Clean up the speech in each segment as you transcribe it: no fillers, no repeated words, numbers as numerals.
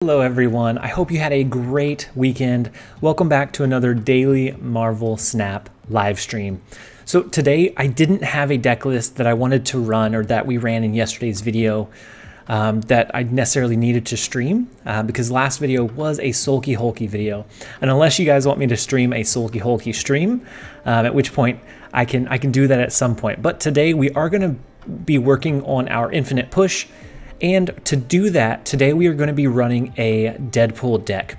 Hello everyone, I hope you had a great weekend. Welcome back to another daily Marvel Snap live stream. So today I didn't have a deck list that I wanted to run or that we ran in yesterday's video that I necessarily needed to stream because last video was a Sulky Hulky video. And unless you guys want me to stream a Sulky Hulky stream, at which point I can do that at some point. But today we are going to be working on our infinite push. And to do that, today we are going to be running a Deadpool deck.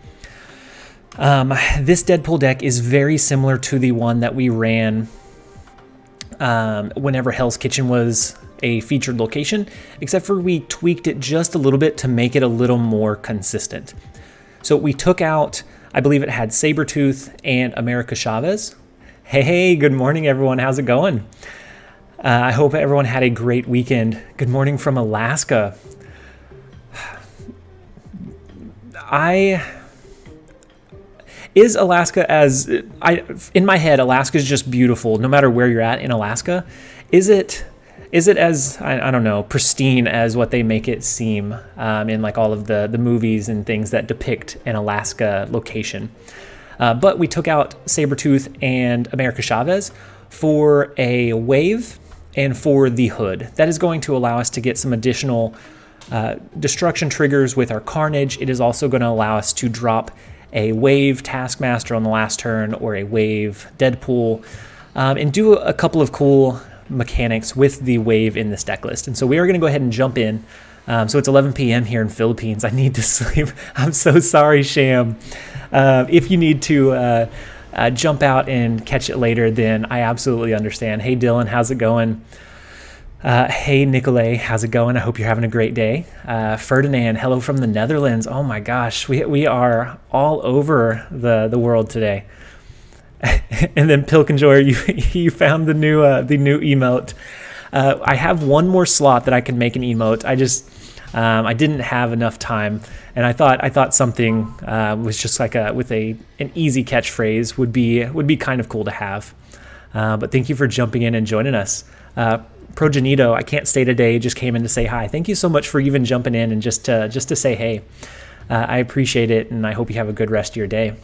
This Deadpool deck is very similar to the one that we ran whenever Hell's Kitchen was a featured location, except for we tweaked it just a little bit to make it a little more consistent. So we took out, I believe it had Sabretooth and America Chavez. Hey, good morning everyone, how's it going? I hope everyone had a great weekend. Good morning from Alaska. Is Alaska in my head, Alaska is just beautiful no matter where you're at in Alaska. Is it as, I don't know, pristine as what they make it seem in like all of the movies and things that depict an Alaska location? But we took out Sabretooth and America Chavez for a wave and for the hood. That is going to allow us to get some additional destruction triggers with our Carnage. It is also going to allow us to drop a wave Taskmaster on the last turn or a wave Deadpool and do a couple of cool mechanics with the wave in this deck list. And so we are going to go ahead and jump in. So it's 11 p.m. here in Philippines. I need to sleep. I'm so sorry, Sham. If you need to jump out and catch it later, then I absolutely understand. Hey Dylan, how's it going? Hey Nicolay, how's it going? I hope you're having a great day. Ferdinand, hello from the Netherlands. Oh my gosh, we are all over the world today. And then Pilkenjoy, you found the new emote. I have one more slot that I can make an emote. I didn't have enough time, and I thought something was just like an easy catchphrase would be kind of cool to have. But thank you for jumping in and joining us. Progenito, I can't stay today, just came in to say hi. Thank you so much for even jumping in and just to say hey. I appreciate it, and I hope you have a good rest of your day.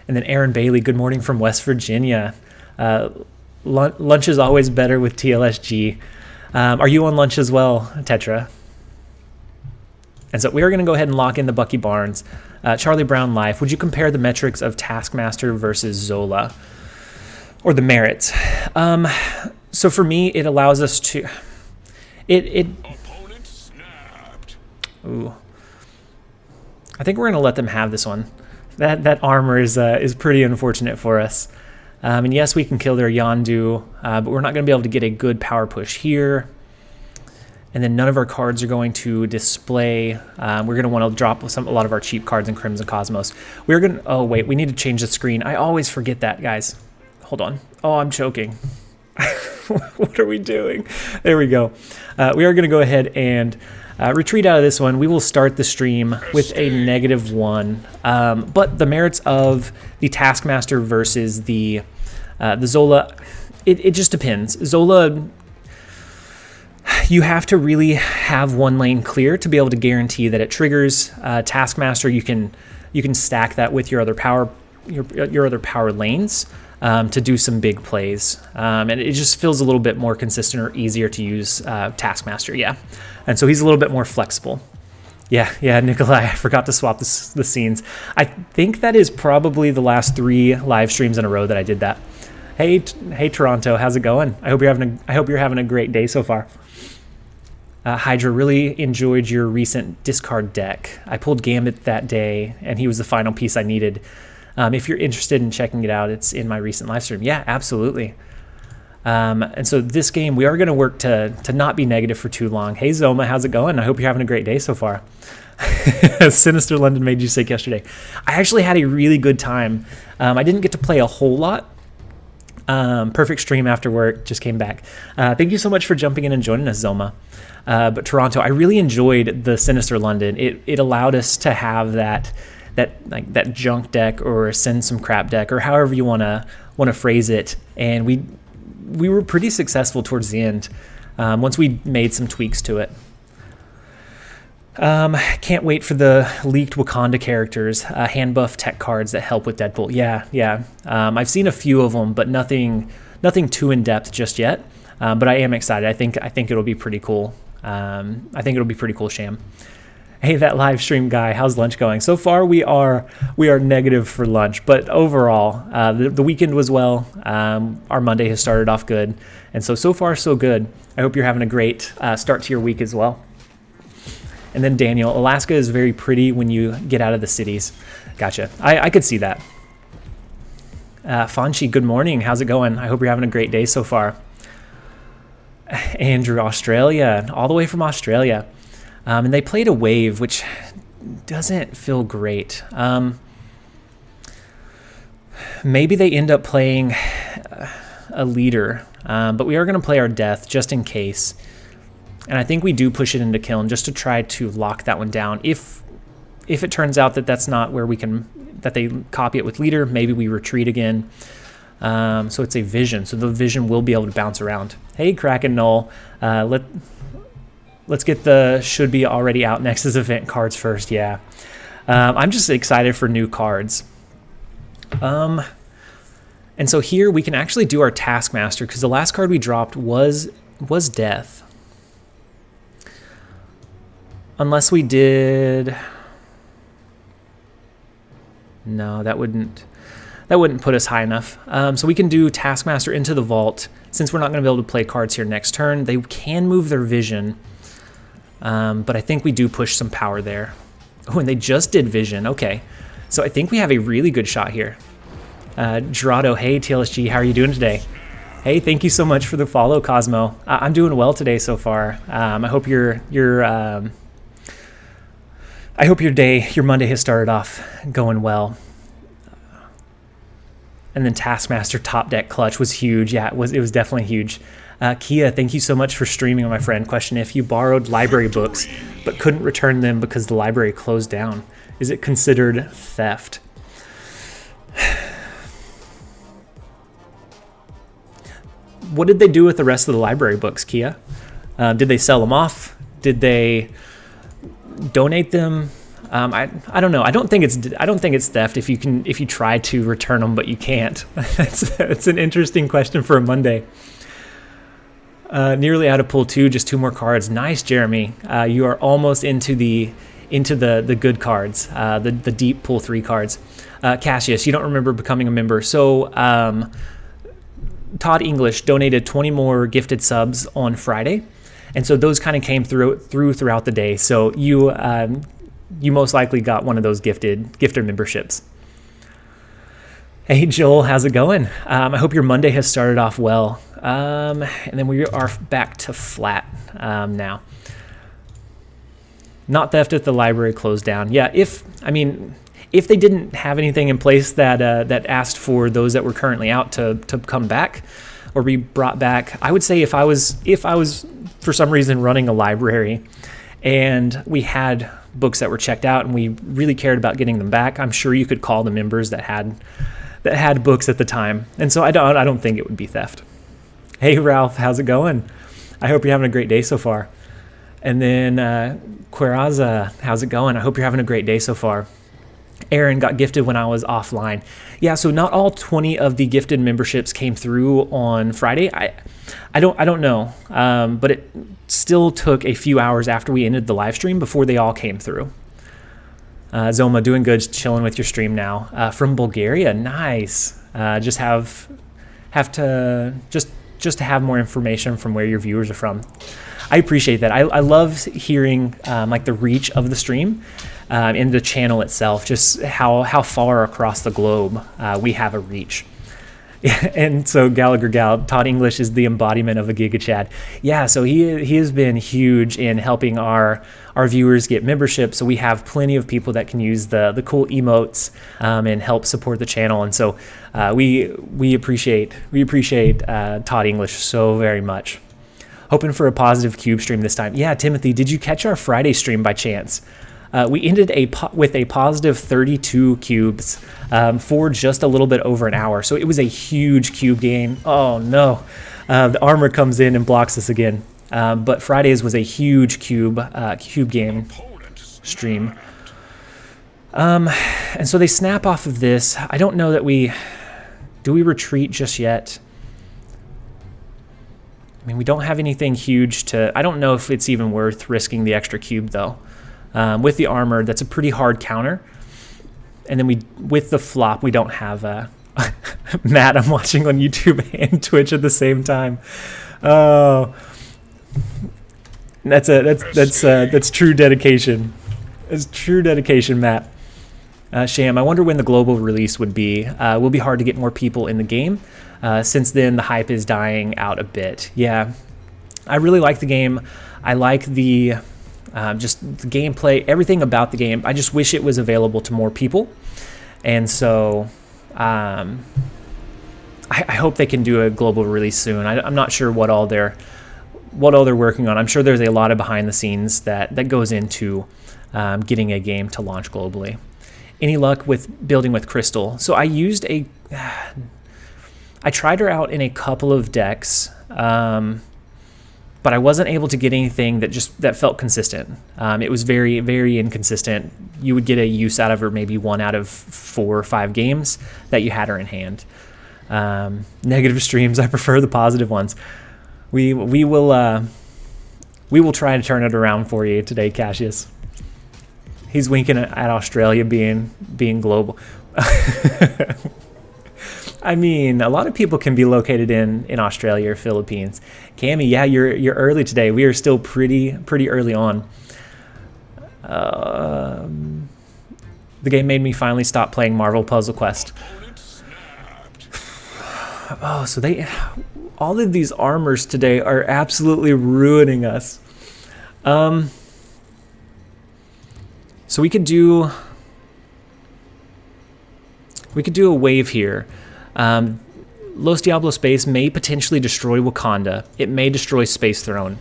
And then Aaron Bailey, good morning from West Virginia. Lunch is always better with TLSG. Are you on lunch as well, Tetra? And so we are going to go ahead and lock in the Bucky Barnes. Charlie Brown Life, would you compare the metrics of Taskmaster versus Zola? Or the merits? So for me, it allows us to... Opponent snapped. Ooh. I think we're going to let them have this one. That armor is pretty unfortunate for us. And yes, we can kill their Yondu, but we're not going to be able to get a good power push here. And then none of our cards are going to display. We're going to want to drop a lot of our cheap cards in Crimson Cosmos. We're going to... Oh, wait, we need to change the screen. I always forget that, guys. Hold on. Oh, I'm choking. What are we doing? There we go. We are going to go ahead and retreat out of this one. We will start the stream with a -1. But the merits of the Taskmaster versus the Zola, it just depends. Zola, you have to really have one lane clear to be able to guarantee that it triggers. Taskmaster, you can stack that with your other power lanes. To do some big plays. And it just feels a little bit more consistent or easier to use Taskmaster, yeah. And so he's a little bit more flexible. Yeah, Nikolai, I forgot to swap the scenes. I think that is probably the last 3 live streams in a row that I did that. Hey Toronto, how's it going? I hope you're having a great day so far. Hydra, really enjoyed your recent discard deck. I pulled Gambit that day, and he was the final piece I needed. If you're interested in checking it out, it's in my recent live stream. Yeah, absolutely. And so this game, we are going to work to not be negative for too long. Hey, Zoma, how's it going? I hope you're having a great day so far. Sinister London made you sick yesterday. I actually had a really good time. I didn't get to play a whole lot. Perfect stream after work, just came back. Thank you so much for jumping in and joining us, Zoma. But Toronto, I really enjoyed the Sinister London. It allowed us to have that junk deck or send some crap deck or however you want to phrase it, and we were pretty successful towards the end once we made some tweaks to it. Can't wait for the leaked Wakanda characters, hand buff tech cards that help with Deadpool. Yeah. I've seen a few of them, but nothing too in depth just yet. But I am excited. I think it'll be pretty cool. I think it'll be pretty cool, Sham. Hey, that live stream guy, how's lunch going? So far, we are negative for lunch, but overall, the weekend was well. Our Monday has started off good, and so far so good. I hope you're having a great start to your week as well. And then Daniel, Alaska is very pretty when you get out of the cities. Gotcha. I could see that. Fonchi, good morning. How's it going? I hope you're having a great day so far. Andrew, Australia, all the way from Australia. And they played a wave, which doesn't feel great. Maybe they end up playing a leader, but we are going to play our death just in case. And I think we do push it into kiln just to try to lock that one down. If it turns out that that's not where we can, that they copy it with leader, maybe we retreat again. So it's a vision, so the vision will be able to bounce around. Hey, Kraken Null, let's get the should be already out Nexus event cards first. Yeah, I'm just excited for new cards. And so here we can actually do our Taskmaster because the last card we dropped was death. Unless we did, no, that wouldn't put us high enough. So we can do Taskmaster into the vault. Since we're not going to be able to play cards here next turn, they can move their vision. But I think we do push some power there. Oh, and they just did vision. Okay. So I think we have a really good shot here. Gerardo, hey, TLSG, how are you doing today? Hey, thank you so much for the follow, Cosmo. I'm doing well today so far. I hope I hope your Monday has started off going well. And then Taskmaster top deck clutch was huge. Yeah, it was definitely huge. Kia, thank you so much for streaming, my friend. Question, if you borrowed library books but couldn't return them because the library closed down, is it considered theft? What did they do with the rest of the library books, Kia? Did they sell them off? Did they donate them? I don't know. I don't think it's theft if you try to return them but you can't. It's an interesting question for a Monday. Nearly out of pool 2, just 2 more cards. Nice, Jeremy. You are almost into the good cards, the deep pool 3 cards. Cassius, you don't remember becoming a member. So Todd English donated 20 more gifted subs on Friday, and so those kind of came throughout the day. So you most likely got one of those gifted memberships. Hey Joel, how's it going? I hope your Monday has started off well. And then we are back to flat now. Not theft if the library closed down. Yeah, if they didn't have anything in place that asked for those that were currently out to come back or be brought back, I would say if I was for some reason running a library and we had books that were checked out and we really cared about getting them back, I'm sure you could call the members that had books at the time. And so I don't think it would be theft. Hey Ralph, how's it going? I hope you're having a great day so far. And then Queraza, how's it going? I hope you're having a great day so far. Aaron got gifted when I was offline. Yeah, so not all 20 of the gifted memberships came through on Friday. I don't know, but it still took a few hours after we ended the live stream before they all came through. Zoma, doing good, chilling with your stream now. From Bulgaria, nice. Just to have more information from where your viewers are from. I appreciate that. I love hearing like the reach of the stream and the channel itself, just how far across the globe we have a reach. And so Gallagher Gal, Todd English is the embodiment of a Giga Chad. Yeah, so he has been huge in helping our viewers get membership. So we have plenty of people that can use the cool emotes and help support the channel. And so we appreciate Todd English so very much. Hoping for a positive cube stream this time. Yeah, Timothy, did you catch our Friday stream by chance? We ended with a positive 32 cubes for just a little bit over an hour. So it was a huge cube gain. Oh no, the armor comes in and blocks us again. But Fridays was a huge cube game. stream. And so they snap off of this. I don't know that do we retreat just yet? I mean, we don't have anything huge to... I don't know if it's even worth risking the extra cube, though. With the armor, that's a pretty hard counter. And then with the flop, we don't have... Matt, I'm watching on YouTube and Twitch at the same time. Oh, that's true dedication. It's true dedication, Matt. Sham, I wonder when the global release would be. Will be hard to get more people in the game. Since then, the hype is dying out a bit. Yeah, I really like the game. I like the just the gameplay, everything about the game. I just wish it was available to more people. And so I hope they can do a global release soon. I'm not sure what all they're working on. I'm sure there's a lot of behind the scenes that goes into getting a game to launch globally. Any luck with building with Crystal? So I used I tried her out in a couple of decks, but I wasn't able to get anything that felt consistent. It was very, very inconsistent. You would get a use out of her maybe 1 out of 4 or 5 games that you had her in hand. Negative streams, I prefer the positive ones. We will try to turn it around for you today, Cassius. He's winking at Australia being global. I mean, a lot of people can be located in Australia or Philippines. Cammy, yeah, you're early today. We are still pretty early on. The game made me finally stop playing Marvel Puzzle Quest. Oh, so all of these armors today are absolutely ruining us. So we could do a wave here. Los Diablos Space may potentially destroy Wakanda. It may destroy Space Throne.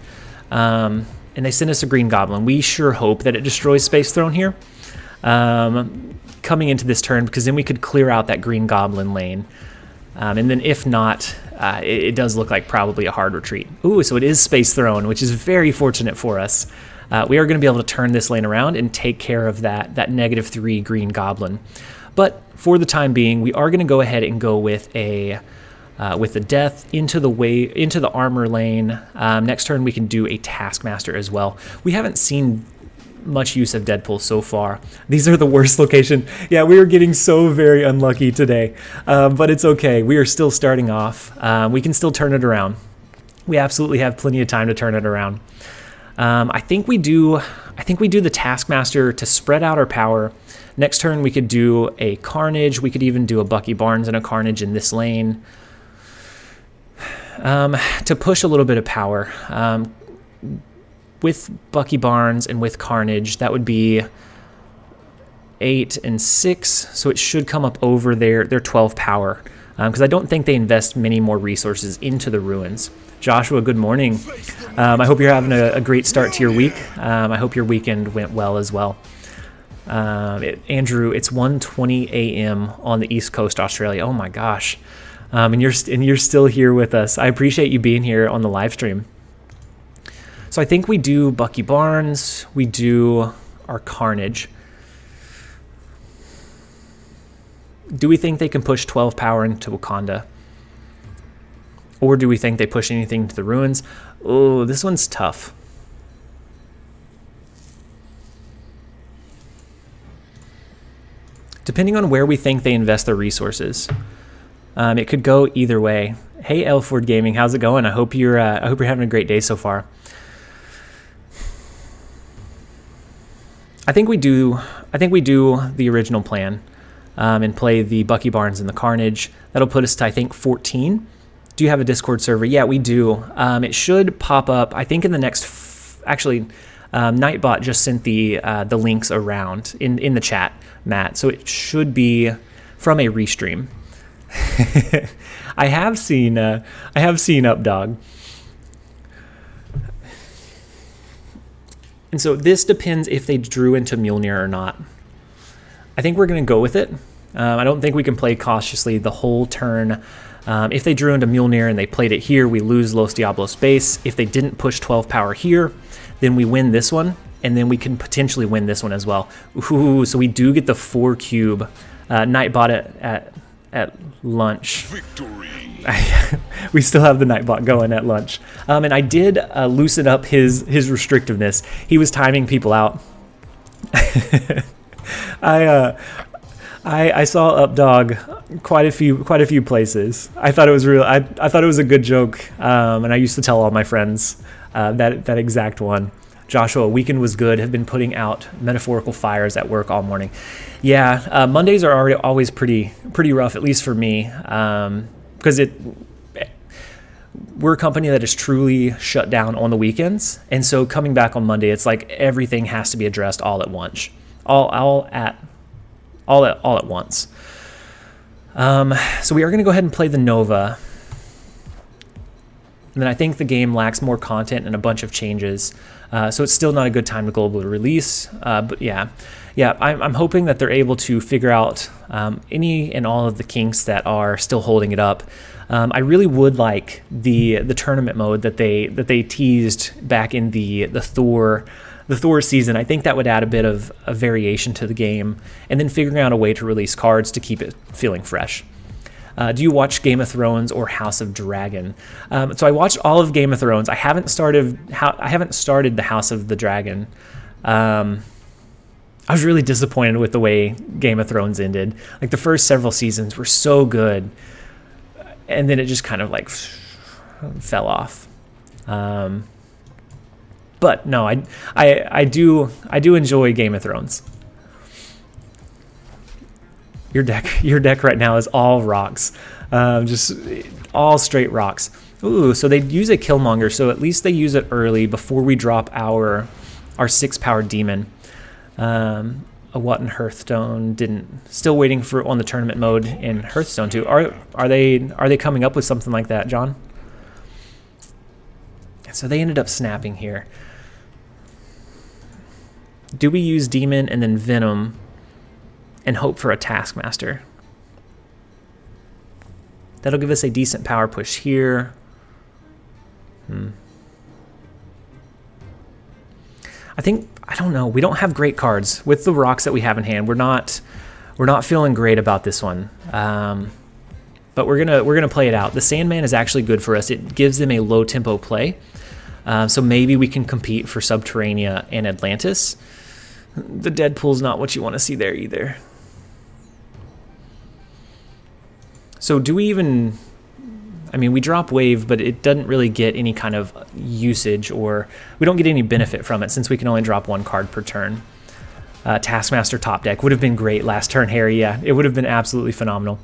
And they sent us a Green Goblin. We sure hope that it destroys Space Throne here coming into this turn, because then we could clear out that Green Goblin lane. And then if not, it does look like probably a hard retreat. Ooh, so it is Space Throne, which is very fortunate for us. We are going to be able to turn this lane around and take care of that -3 Green Goblin. But for the time being, we are going to go ahead and go with the death into the armor lane. Next turn, we can do a Taskmaster as well. We haven't seen much use of Deadpool so far. These are the worst location. Yeah, we are getting so very unlucky today, but it's okay. We are still starting off. We can still turn it around. We absolutely have plenty of time to turn it around. I think we do the Taskmaster to spread out our power. Next turn, we could do a Carnage. We could even do a Bucky Barnes and a Carnage in this lane to push a little bit of power. With Bucky Barnes and with Carnage, that would be 8 and 6, so it should come up over their 12 power, because I don't think they invest many more resources into the ruins. Joshua, good morning. I hope you're having a great start to your week. I hope your weekend went well as well. Andrew, it's 1:20 a.m. on the East Coast, Australia. Oh my gosh. And you're still here with us. I appreciate you being here on the live stream. So I think we do Bucky Barnes, we do our Carnage. Do we think they can push 12 power into Wakanda? Or do we think they push anything to the ruins? Oh, this one's tough. Depending on where we think they invest their resources, it could go either way. Hey, Elford Gaming, how's it going? I hope you're having a great day so far. I think we do the original plan and play the Bucky Barnes and the Carnage. That'll put us to, I think, 14. Do you have a Discord server? Yeah, we do. It should pop up, I think, in the next... Actually, Nightbot just sent the links around in the chat, Matt. So it should be from a restream. I have seen Updog. And so this depends if they drew into Mjolnir or not. I think we're going to go with it. I don't think we can play cautiously the whole turn. If they drew into Mjolnir and they played it here, we lose Los Diablos Space. If they didn't push 12 power here, then we win this one. and then we can potentially win this one as well. Ooh, so we do get the 4 cube. Nightbot at lunch. Victory. We still have the Nightbot going at lunch. And I did loosen up his restrictiveness. He was timing people out. I saw Updog quite a few places. I thought it was real. I thought it was a good joke, and I used to tell all my friends that exact one. Joshua, weekend was good. Have been putting out metaphorical fires at work all morning. Yeah, Mondays are always pretty rough, at least for me, because we're a company that is truly shut down on the weekends, and so coming back on Monday, it's like everything has to be addressed all at once, all at once. So we are going to go ahead and play the Nova. And then I think the game lacks more content and a bunch of changes. So it's still not a good time to global release. But yeah, I'm hoping that they're able to figure out any and all of the kinks that are still holding it up. I really would like the tournament mode that they teased back in the Thor season. I think that would add a bit of a variation to the game, and then figuring out a way to release cards to keep it feeling fresh. Do you watch Game of Thrones or House of Dragon? So I watched all of Game of Thrones. I haven't started the House of the Dragon. I was really disappointed with the way Game of Thrones ended. Like the first several seasons were so good, and then it just kind of like fell off. But no, I do enjoy Game of Thrones. Your deck right now is all rocks, just all straight rocks. Ooh, so they use a Killmonger, so at least they use it early before we drop our 6-power demon. A What in Hearthstone didn't. Still waiting for on the tournament mode in Hearthstone too. Are they coming up with something like that, John? So they ended up snapping here. Do we use Demon and then Venom and hope for a Taskmaster? That'll give us a decent power push here. I don't know. We don't have great cards with the rocks that we have in hand. We're not feeling great about this one. But we're gonna play it out. The Sandman is actually good for us. It gives them a low tempo play. So maybe we can compete for Subterranea and Atlantis. The Deadpool's not what you want to see there either. So do we even... I mean, we drop Wave, but it doesn't really get any kind of usage, or we don't get any benefit from it since we can only drop 1 card per turn. Taskmaster top deck would have been great last turn, Harry. Yeah, it would have been absolutely phenomenal.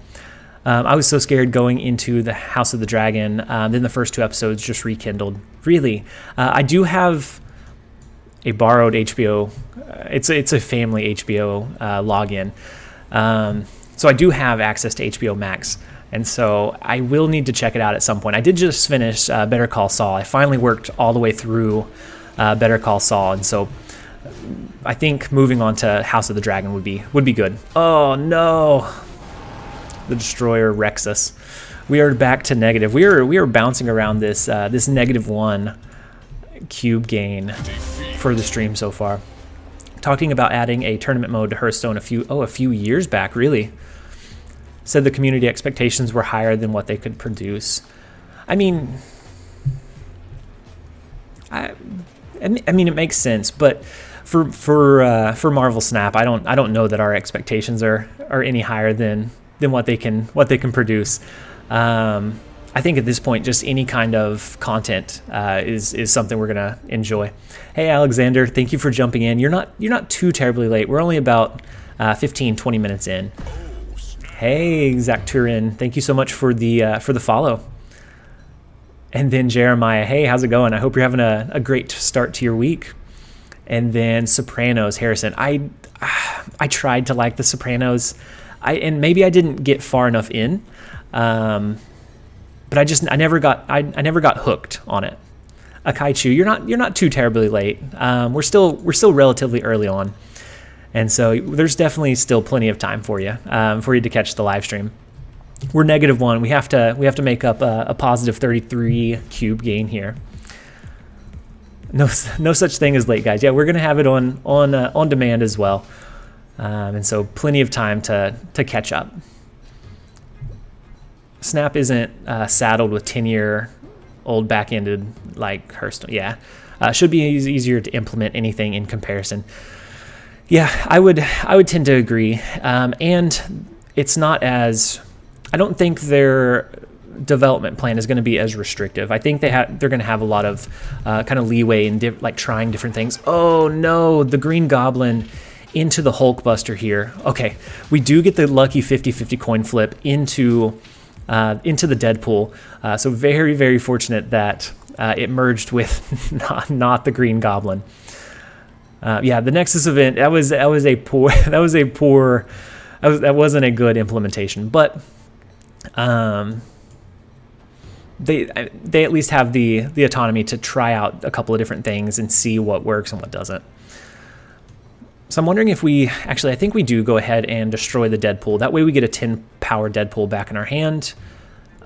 I was so scared going into the House of the Dragon. Then the first 2 episodes just rekindled. Really. I do have a borrowed HBO. It's a family HBO login. So I do have access to HBO Max. And so I will need to check it out at some point. I did just finish Better Call Saul. I finally worked all the way through Better Call Saul. And so I think moving on to House of the Dragon would be good. Oh, no. The Destroyer wrecks us. We are back to negative. We are bouncing around this this -1 cube gain for the stream so far. Talking about adding a tournament mode to Hearthstone a few years back, really. Said the community expectations were higher than what they could produce. I mean, I mean it makes sense, but for Marvel Snap, I don't know that our expectations are any higher than what they can produce. I think at this point, just any kind of content is something we're gonna enjoy. Hey Alexander, thank you for jumping in. You're not too terribly late. We're only about 15-20 minutes in. Hey Zacturin, thank you so much for the follow. And then Jeremiah, hey, how's it going? I hope you're having a great start to your week. And then Sopranos, Harrison. I tried to like the Sopranos. And maybe I didn't get far enough in. But I never got hooked on it. Akaichu, you're not too terribly late. We're still relatively early on. And so there's definitely still plenty of time for you to catch the live stream. We're -1. We have to make up a positive 33 cube gain here. No such thing as late, guys. Yeah, we're going to have it on demand as well. And so plenty of time to catch up. Snap isn't saddled with 10-year-old back-ended like Hearthstone. Yeah, should be easier to implement anything in comparison. Yeah, I would tend to agree. And it's not as, I don't think their development plan is going to be as restrictive. I think they're going to have a lot of kind of leeway in like trying different things. Oh no, the Green Goblin into the Hulkbuster here. Okay, we do get the lucky 50-50 coin flip into the Deadpool. So very, very fortunate that it merged with not the Green Goblin. Yeah, the Nexus event, that wasn't a good implementation, but they at least have the autonomy to try out a couple of different things and see what works and what doesn't. So I'm wondering if I think we do go ahead and destroy the Deadpool. That way we get a 10 power Deadpool back in our hand.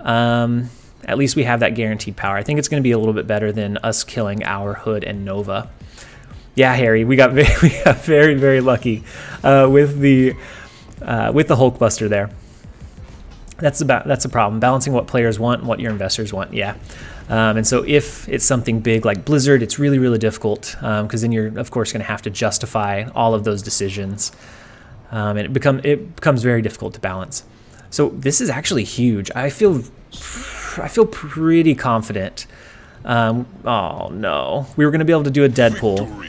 At least we have that guaranteed power. I think it's going to be a little bit better than us killing our Hood and Nova. Yeah, Harry, we got very, very lucky with the Hulkbuster there. That's a problem. Balancing what players want and what your investors want. Yeah. And so if it's something big like Blizzard, it's really, really difficult because then you're, of course, going to have to justify all of those decisions. And it becomes very difficult to balance. So this is actually huge. I feel pretty confident. Oh, no. We were going to be able to do a Deadpool.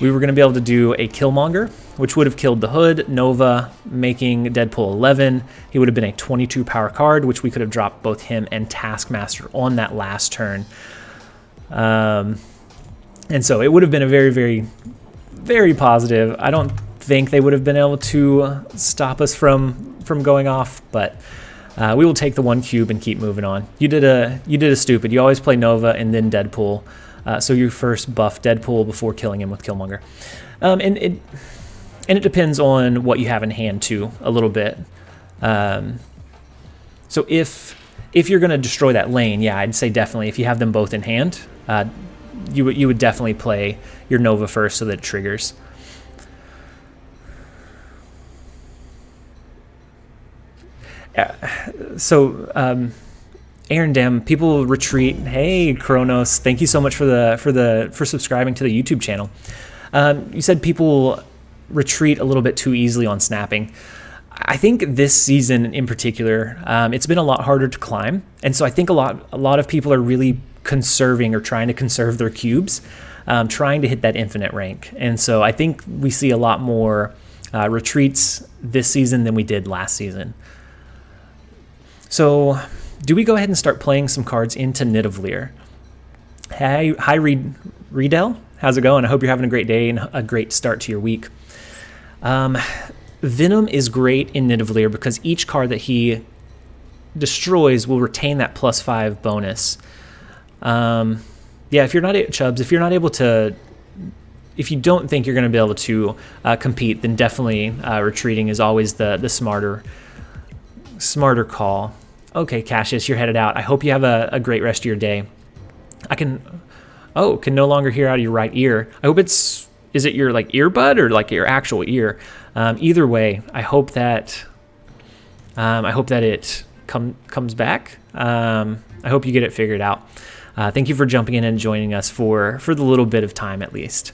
We were going to be able to do a Killmonger, which would have killed the Hood, Nova, making Deadpool 11. He would have been a 22 power card, which we could have dropped both him and Taskmaster on that last turn. And so it would have been a very, very, very positive. I don't think they would have been able to stop us from going off, but we will take the 1 cube and keep moving on. You did a stupid. You always play Nova and then Deadpool. So you first buff Deadpool before killing him with Killmonger. And it depends on what you have in hand too, a little bit. So if you're going to destroy that lane, yeah, I'd say definitely if you have them both in hand, you would definitely play your Nova first so that it triggers. Aaron Dem, people retreat. Hey, Kronos, thank you so much for subscribing to the YouTube channel. You said people retreat a little bit too easily on snapping. I think this season in particular, it's been a lot harder to climb, and so I think a lot of people are really conserving or trying to conserve their cubes, trying to hit that infinite rank. And so I think we see a lot more retreats this season than we did last season. So do we go ahead and start playing some cards into Nidavellir? Hi, Riedel. How's it going? I hope you're having a great day and a great start to your week. Venom is great in Nidavellir because each card that he destroys will retain that +5 bonus. Yeah, if you're not Chubbs, if you don't think you're going to be able to compete, then definitely retreating is always the smarter call. Okay, Cassius, you're headed out. I hope you have a great rest of your day. Can no longer hear out of your right ear. I hope is it your like earbud or like your actual ear? Either way, I hope that it comes back. I hope you get it figured out. Thank you for jumping in and joining us for the little bit of time at least.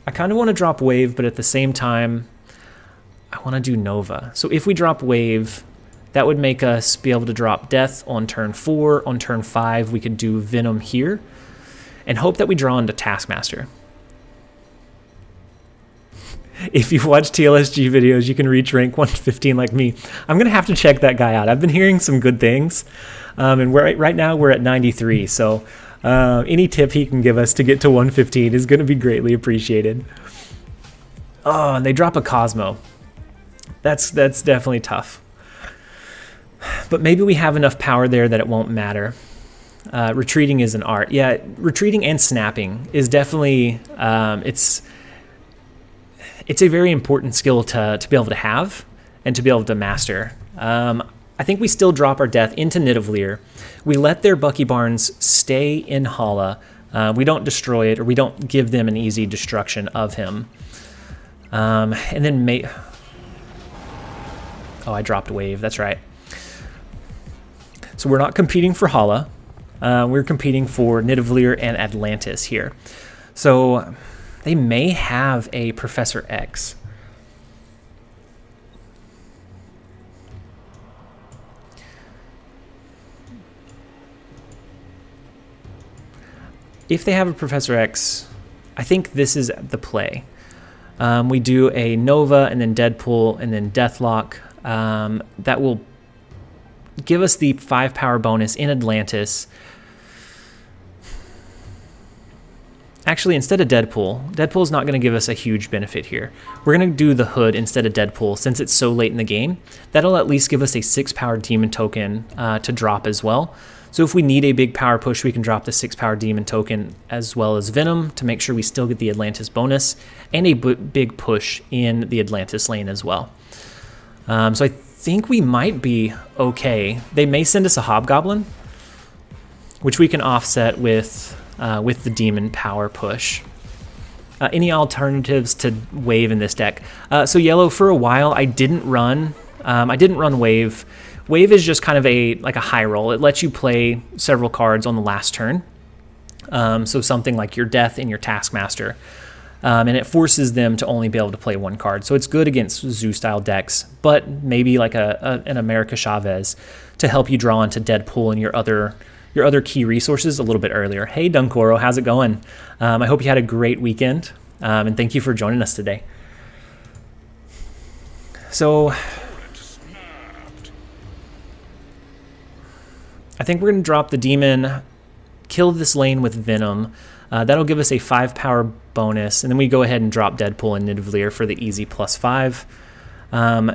I kind of want to drop Wave, but at the same time, I want to do Nova. So if we drop Wave, that would make us be able to drop Death on turn 4. On turn 5, we could do Venom here and hope that we draw into Taskmaster. If you watch TLSG videos, you can reach rank 115 like me. I'm going to have to check that guy out. I've been hearing some good things. And right now we're at 93. So any tip he can give us to get to 115 is going to be greatly appreciated. Oh, and they drop a Cosmo. That's definitely tough. But maybe we have enough power there that it won't matter. Retreating is an art. Yeah, retreating and snapping is definitely, it's a very important skill to be able to have and to be able to master. I think we still drop our death into Nidavellir. We let their Bucky Barnes stay in Hala. We don't destroy it, or we don't give them an easy destruction of him. And then oh, I dropped Wave, that's right. So we're not competing for Hala. We're competing for Nidavellir and Atlantis here. So they may have a Professor X. If they have a Professor X, I think this is the play. We do a Nova and then Deadpool and then Deathlock. That will give us the 5 power bonus in Atlantis. Actually, instead of Deadpool's not going to give us a huge benefit here. We're going to do the Hood instead of Deadpool since it's so late in the game. That'll at least give us a 6-powered demon token to drop as well. So if we need a big power push, we can drop the 6-power demon token as well as Venom to make sure we still get the Atlantis bonus and a big push in the Atlantis lane as well. So I think we might be okay. They may send us a Hobgoblin, which we can offset with the demon power push. Any alternatives to Wave in this deck? So yellow, for a while I didn't run Wave. Wave is just kind of like a high roll. It lets you play several cards on the last turn. So something like your Death and your Taskmaster. And it forces them to only be able to play 1 card. So it's good against Zoo-style decks, but maybe like an America Chavez to help you draw into Deadpool and your other key resources a little bit earlier. Hey, Dunkoro, how's it going? I hope you had a great weekend, and thank you for joining us today. So I think we're going to drop the demon, kill this lane with Venom. That'll give us a 5-power bonus, and then we go ahead and drop Deadpool and Nidavellir for the easy +5.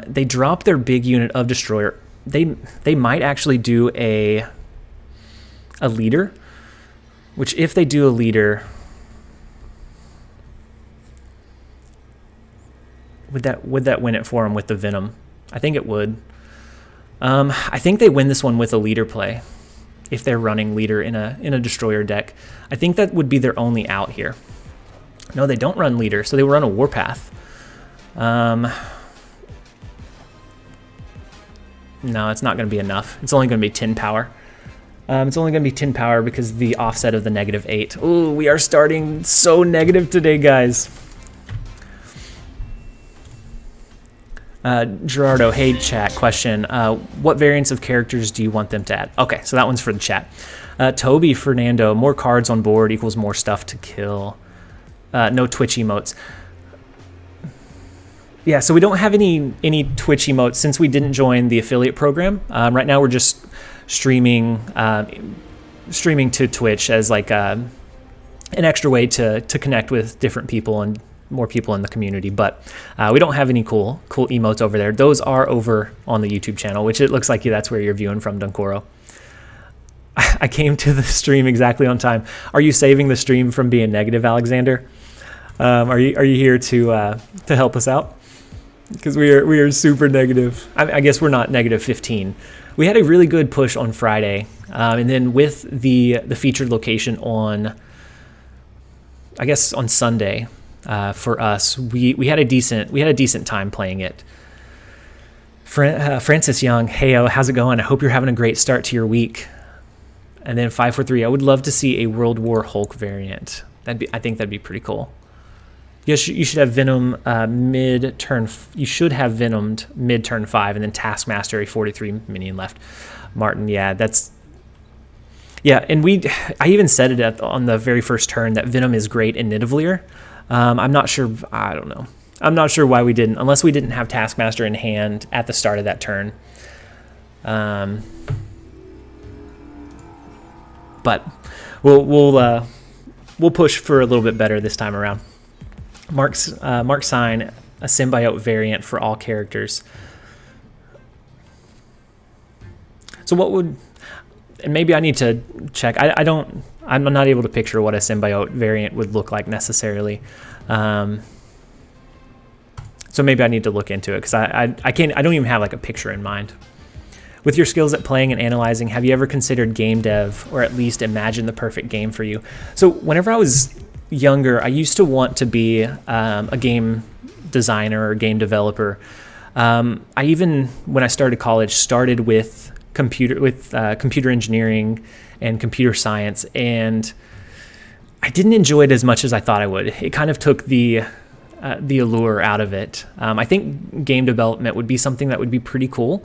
They drop their big unit of Destroyer. They might actually do a leader, which if they do a leader, would that win it for them with the Venom? I think it would. I think they win this one with a leader play if they're running leader in a Destroyer deck. I think that would be their only out here. No, they don't run leader, so they run a Warpath. No, it's not going to be enough. It's only going to be 10 power. It's only going to be 10 power because the offset of the -8. Ooh, we are starting so negative today, guys. Gerardo, hey chat, question. What variants of characters do you want them to add? Okay, so that one's for the chat. Toby Fernando, more cards on board equals more stuff to kill. No Twitch emotes. Yeah, so we don't have any Twitch emotes since we didn't join the affiliate program. Right now we're just streaming to Twitch as like an extra way to connect with different people and more people in the community, but we don't have any cool emotes over there. Those are over on the YouTube channel, which it looks like that's where you're viewing from, Dunkoro. I came to the stream exactly on time. Are you saving the stream from being negative, Alexander? Are you here to help us out? Because we are super negative. I guess we're not -15. We had a really good push on Friday, and then with the featured location on, I guess on Sunday. For us, we had a decent time playing it. Francis Young, heyo, how's it going? I hope you're having a great start to your week. And then 543, I would love to see a World War Hulk variant. I think that'd be pretty cool. Yes, you should have Venom mid-turn. You should have Venomed mid-turn 5, and then Taskmaster a 43 minion left. Martin, yeah, and I even said it on the very first turn that Venom is great in Nidavellir. I'm not sure. I don't know. I'm not sure why we didn't, unless we didn't have Taskmaster in hand at the start of that turn. But we'll push for a little bit better this time around. Mark Sign, a symbiote variant for all characters. So what would? And maybe I need to check. I'm not able to picture what a symbiote variant would look like necessarily. So maybe I need to look into it because I don't even have like a picture in mind. With your skills at playing and analyzing, have you ever considered game dev, or at least imagined the perfect game for you? So whenever I was younger, I used to want to be a game designer or game developer. I even, when I started college, started with computer engineering and computer science, and I didn't enjoy it as much as I thought I would. It kind of took the allure out of it. I think game development would be something that would be pretty cool,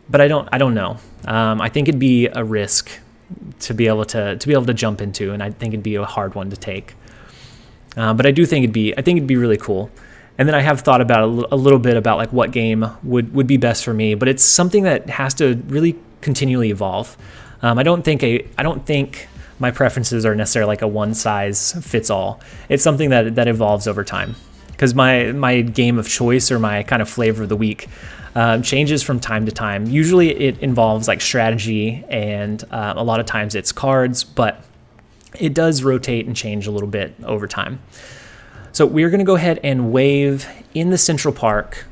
but I don't know. I think it'd be a risk to be able to jump into, and I think it'd be a hard one to take. But I think it'd be really cool. And then I have thought about a little bit about like what game would be best for me, but it's something that has to really continually evolve. I don't think my preferences are necessarily like a one size fits all. It's something that evolves over time, because my game of choice or my kind of flavor of the week changes from time to time. Usually it involves like strategy, and a lot of times it's cards, but it does rotate and change a little bit over time. So we're going to go ahead and wave in the Central Park.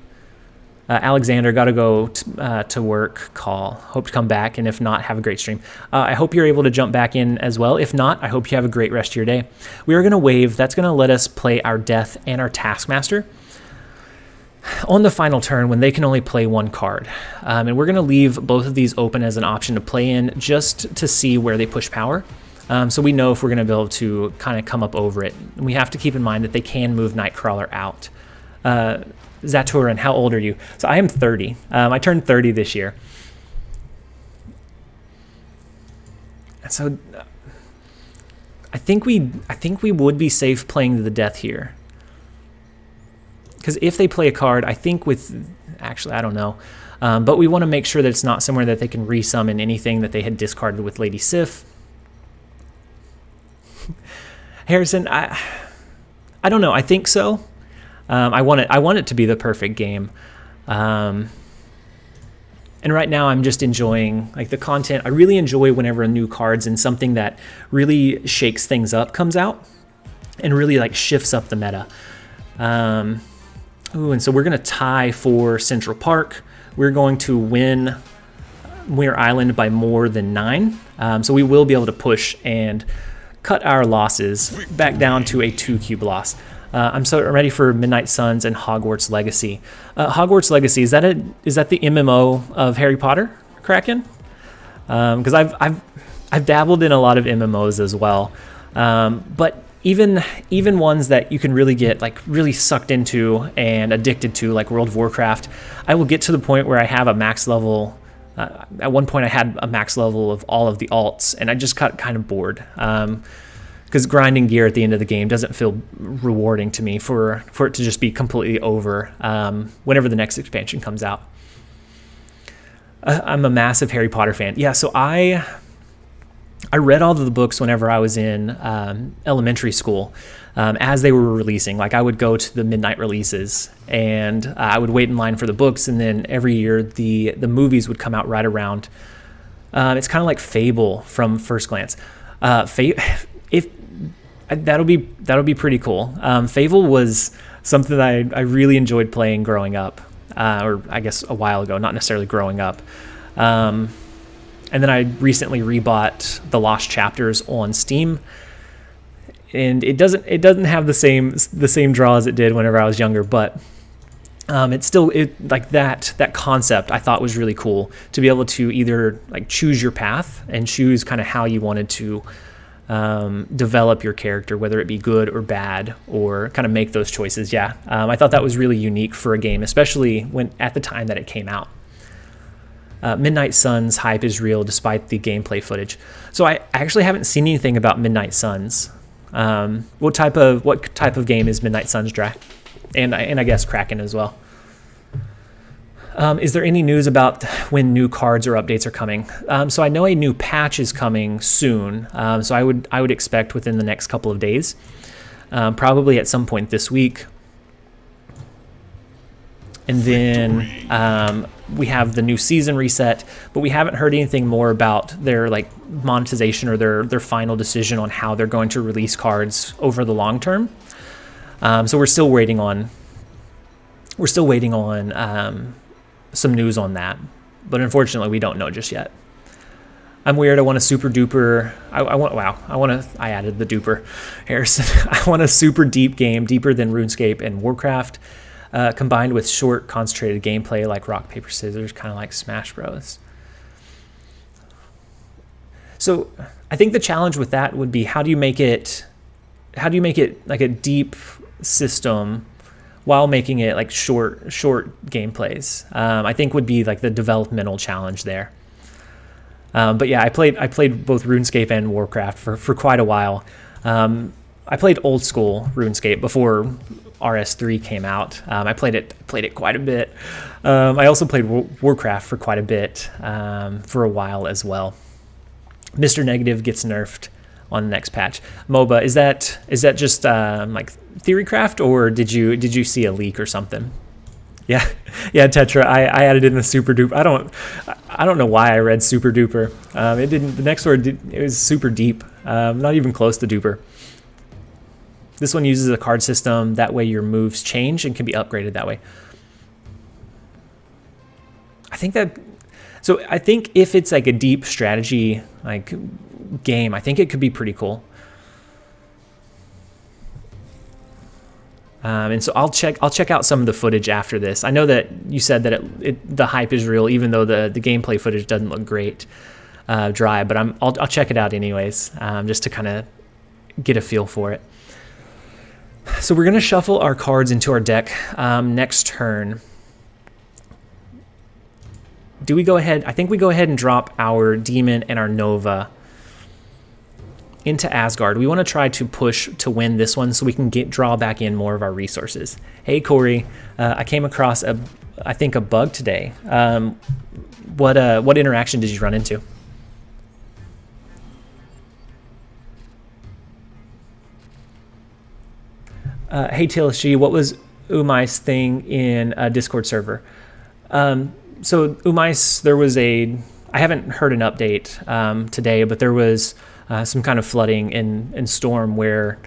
Alexander, got to go to work, call. Hope to come back, and if not, have a great stream. I hope you're able to jump back in as well. If not, I hope you have a great rest of your day. We are going to wave. That's going to let us play our Death and our Taskmaster on the final turn when they can only play one card. And we're going to leave both of these open as an option to play in, just to see where they push power. So we know if we're going to be able to kind of come up over it. And we have to keep in mind that they can move Nightcrawler out. Zaturan, how old are you? So I am 30. I turned 30 this year. And so I think we would be safe playing the Death here. Because if they play a card, I think actually, I don't know. But we want to make sure that it's not somewhere that they can resummon anything that they had discarded with Lady Sif. Harrison, I don't know. I think so. I want it to be the perfect game. And right now I'm just enjoying like the content. I really enjoy whenever a new card's in something that really shakes things up comes out and really like shifts up the meta. And so we're going to tie for Central Park. We're going to win Muir Island by more than 9. So we will be able to push and cut our losses back down to a 2-cube loss. I'm so ready for Midnight Suns and Hogwarts Legacy. Hogwarts Legacy, is that the MMO of Harry Potter, Kraken? Because I've dabbled in a lot of MMOs as well, but even ones that you can really get like really sucked into and addicted to, like World of Warcraft. I will get to the point where I have a max level. At one point, I had a max level of all of the alts, and I just got kind of bored. Because grinding gear at the end of the game doesn't feel rewarding to me for it to just be completely over whenever the next expansion comes out. I'm a massive Harry Potter fan. Yeah, so I read all of the books whenever I was in elementary school as they were releasing. Like I would go to the midnight releases, and I would wait in line for the books, and then every year the movies would come out right around. It's kind of like Fable from first glance. That'll be pretty cool. Fable was something that I really enjoyed playing growing up, or I guess a while ago, not necessarily growing up. And then I recently rebought the Lost Chapters on Steam, and it doesn't have the same draw as it did whenever I was younger, but it's still like that concept I thought was really cool, to be able to either like choose your path and choose kind of how you wanted to develop your character, whether it be good or bad, or kind of make those choices. Yeah, I thought that was really unique for a game, especially when at the time that it came out. Midnight Suns hype is real despite the gameplay footage. So I actually haven't seen anything about Midnight Suns. What type of game is Midnight Suns, Dra? And I guess Kraken as well. Is there any news about when new cards or updates are coming? So I know a new patch is coming soon. So I would expect within the next couple of days, probably at some point this week. And then we have the new season reset, but we haven't heard anything more about their like monetization or their final decision on how they're going to release cards over the long term. So we're still waiting on some news on that. But unfortunately, we don't know just yet. I'm weird. I want a super duper. I added the duper, Harrison. I want a super deep game, deeper than RuneScape and Warcraft, combined with short, concentrated gameplay like rock, paper, scissors, kind of like Smash Bros. So I think the challenge with that would be how do you make it like a deep system while making it like short gameplays. I think would be like the developmental challenge there. But yeah, I played both RuneScape and Warcraft for quite a while. I played old school RuneScape before RS3 came out. I played it quite a bit. I also played Warcraft for quite a bit for a while as well. Mr. Negative gets nerfed on the next patch. MOBA, is that just like Theorycraft, or did you see a leak or something? Yeah, Tetra. I added in the super duper. I don't know why I read super duper. It didn't. The next word it was super deep. Not even close to duper. This one uses a card system. That way your moves change and can be upgraded that way. I think if it's like a deep strategy like game, I think it could be pretty cool. And so I'll check out some of the footage after this. I know that you said that the hype is real, even though the gameplay footage doesn't look great dry. But I'll check it out anyways, just to kind of get a feel for it. So we're gonna shuffle our cards into our deck next turn. Do we go ahead? I think we go ahead and drop our Demon and our Nova into Asgard. We want to try to push to win this one so we can draw back in more of our resources. Hey Corey, I came across I think a bug today. What interaction did you run into? Hey TLSG, what was Umai's thing in a Discord server? So Umais, there was I haven't heard an update today, but there was some kind of flooding and storm where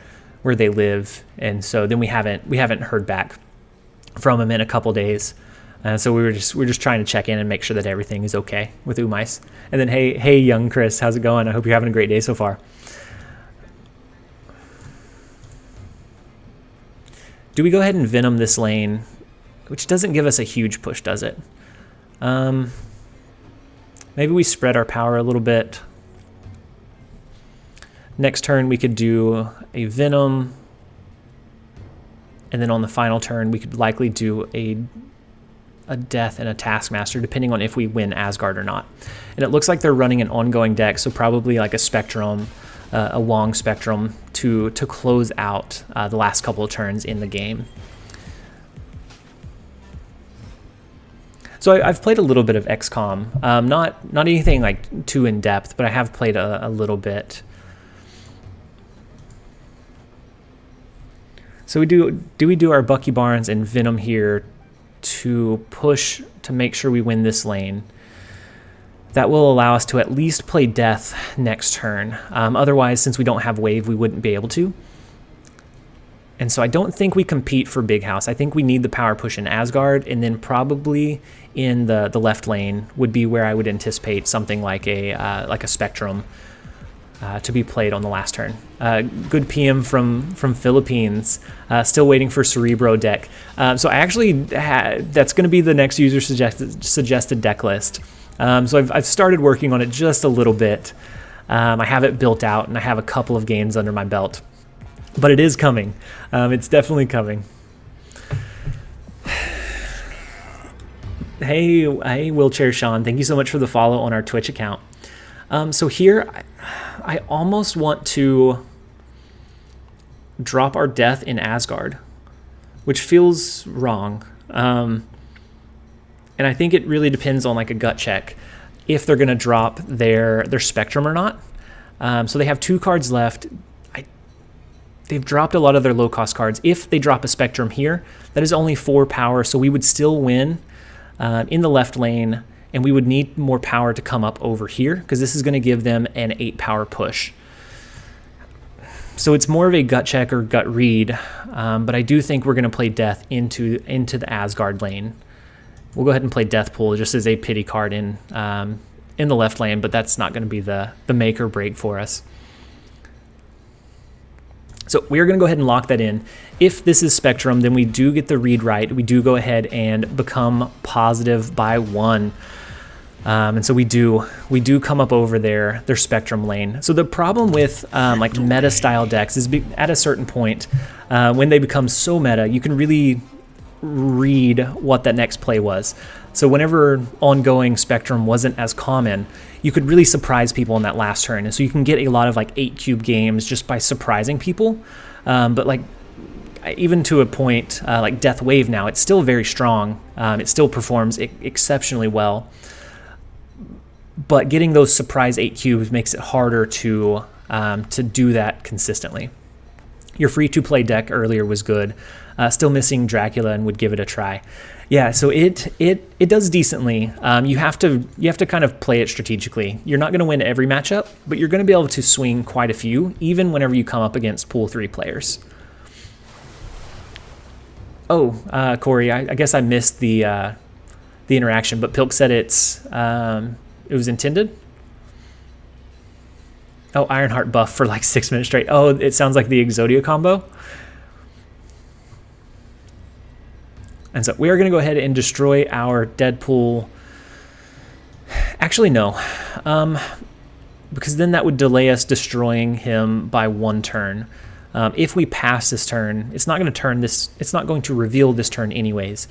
they live, and so then we haven't heard back from him in a couple days. So we're just trying to check in and make sure that everything is okay with Umais. And then hey young Chris, how's it going? I hope you're having a great day so far. Do we go ahead and Venom this lane, which doesn't give us a huge push, does it? Maybe we spread our power a little bit. Next turn we could do a Venom, and then on the final turn we could likely do a Death and a Taskmaster, depending on if we win Asgard or not. And it looks like they're running an ongoing deck, so probably like a Spectrum, a Wong Spectrum to close out the last couple of turns in the game. So I've played a little bit of XCOM, not anything like too in depth, but I have played a little bit. So we do our Bucky Barnes and Venom here to push to make sure we win this lane. That will allow us to at least play Death next turn. Otherwise, since we don't have Wave, we wouldn't be able to. And so I don't think we compete for Big House. I think we need the power push in Asgard, and then probably in the left lane would be where I would anticipate something like a Spectrum to be played on the last turn. Good PM from Philippines. Still waiting for Cerebro deck. So I actually that's going to be the next user suggested deck list. So I've started working on it just a little bit. I have it built out, and I have a couple of games under my belt. But it is coming. It's definitely coming. Hey, Wheelchair Sean, thank you so much for the follow on our Twitch account. So here, I almost want to drop our Death in Asgard, which feels wrong. And I think it really depends on like a gut check if they're going to drop their Spectrum or not. So they have 2 cards left. They've dropped a lot of their low-cost cards. If they drop a Spectrum here, that is only 4 power, so we would still win in the left lane, and we would need more power to come up over here, because this is going to give them an 8 power push. So it's more of a gut check or gut read, but I do think we're going to play Death into the Asgard lane. We'll go ahead and play Deathpool just as a pity card in the left lane, but that's not going to be the make or break for us. So we're going to go ahead and lock that in. If this is Spectrum, then we do get the read right. We do go ahead and become positive by 1. And so we do come up over their Spectrum lane. So the problem with like meta style decks is at a certain point, when they become so meta, you can really read what that next play was. So whenever ongoing Spectrum wasn't as common, you could really surprise people in that last turn. And so you can get a lot of like 8 cube games just by surprising people. But like even to a point like Death Wave now, it's still very strong. It still performs exceptionally well. But getting those surprise 8 cubes makes it harder to do that consistently. Your free-to-play deck earlier was good. Still missing Dracula and would give it a try. Yeah, so it does decently. You have to kind of play it strategically. You're not going to win every matchup, but you're going to be able to swing quite a few, even whenever you come up against pool 3 players. Oh, Corey, I guess I missed the interaction, but Pilk said it was intended. Oh, Ironheart buff for like 6 minutes straight. Oh, it sounds like the Exodia combo. And so we are going to go ahead and destroy our Deadpool. Actually, no. Because then that would delay us destroying him by 1 turn. If we pass this turn, it's not going to turn this. It's not going to reveal this turn anyways.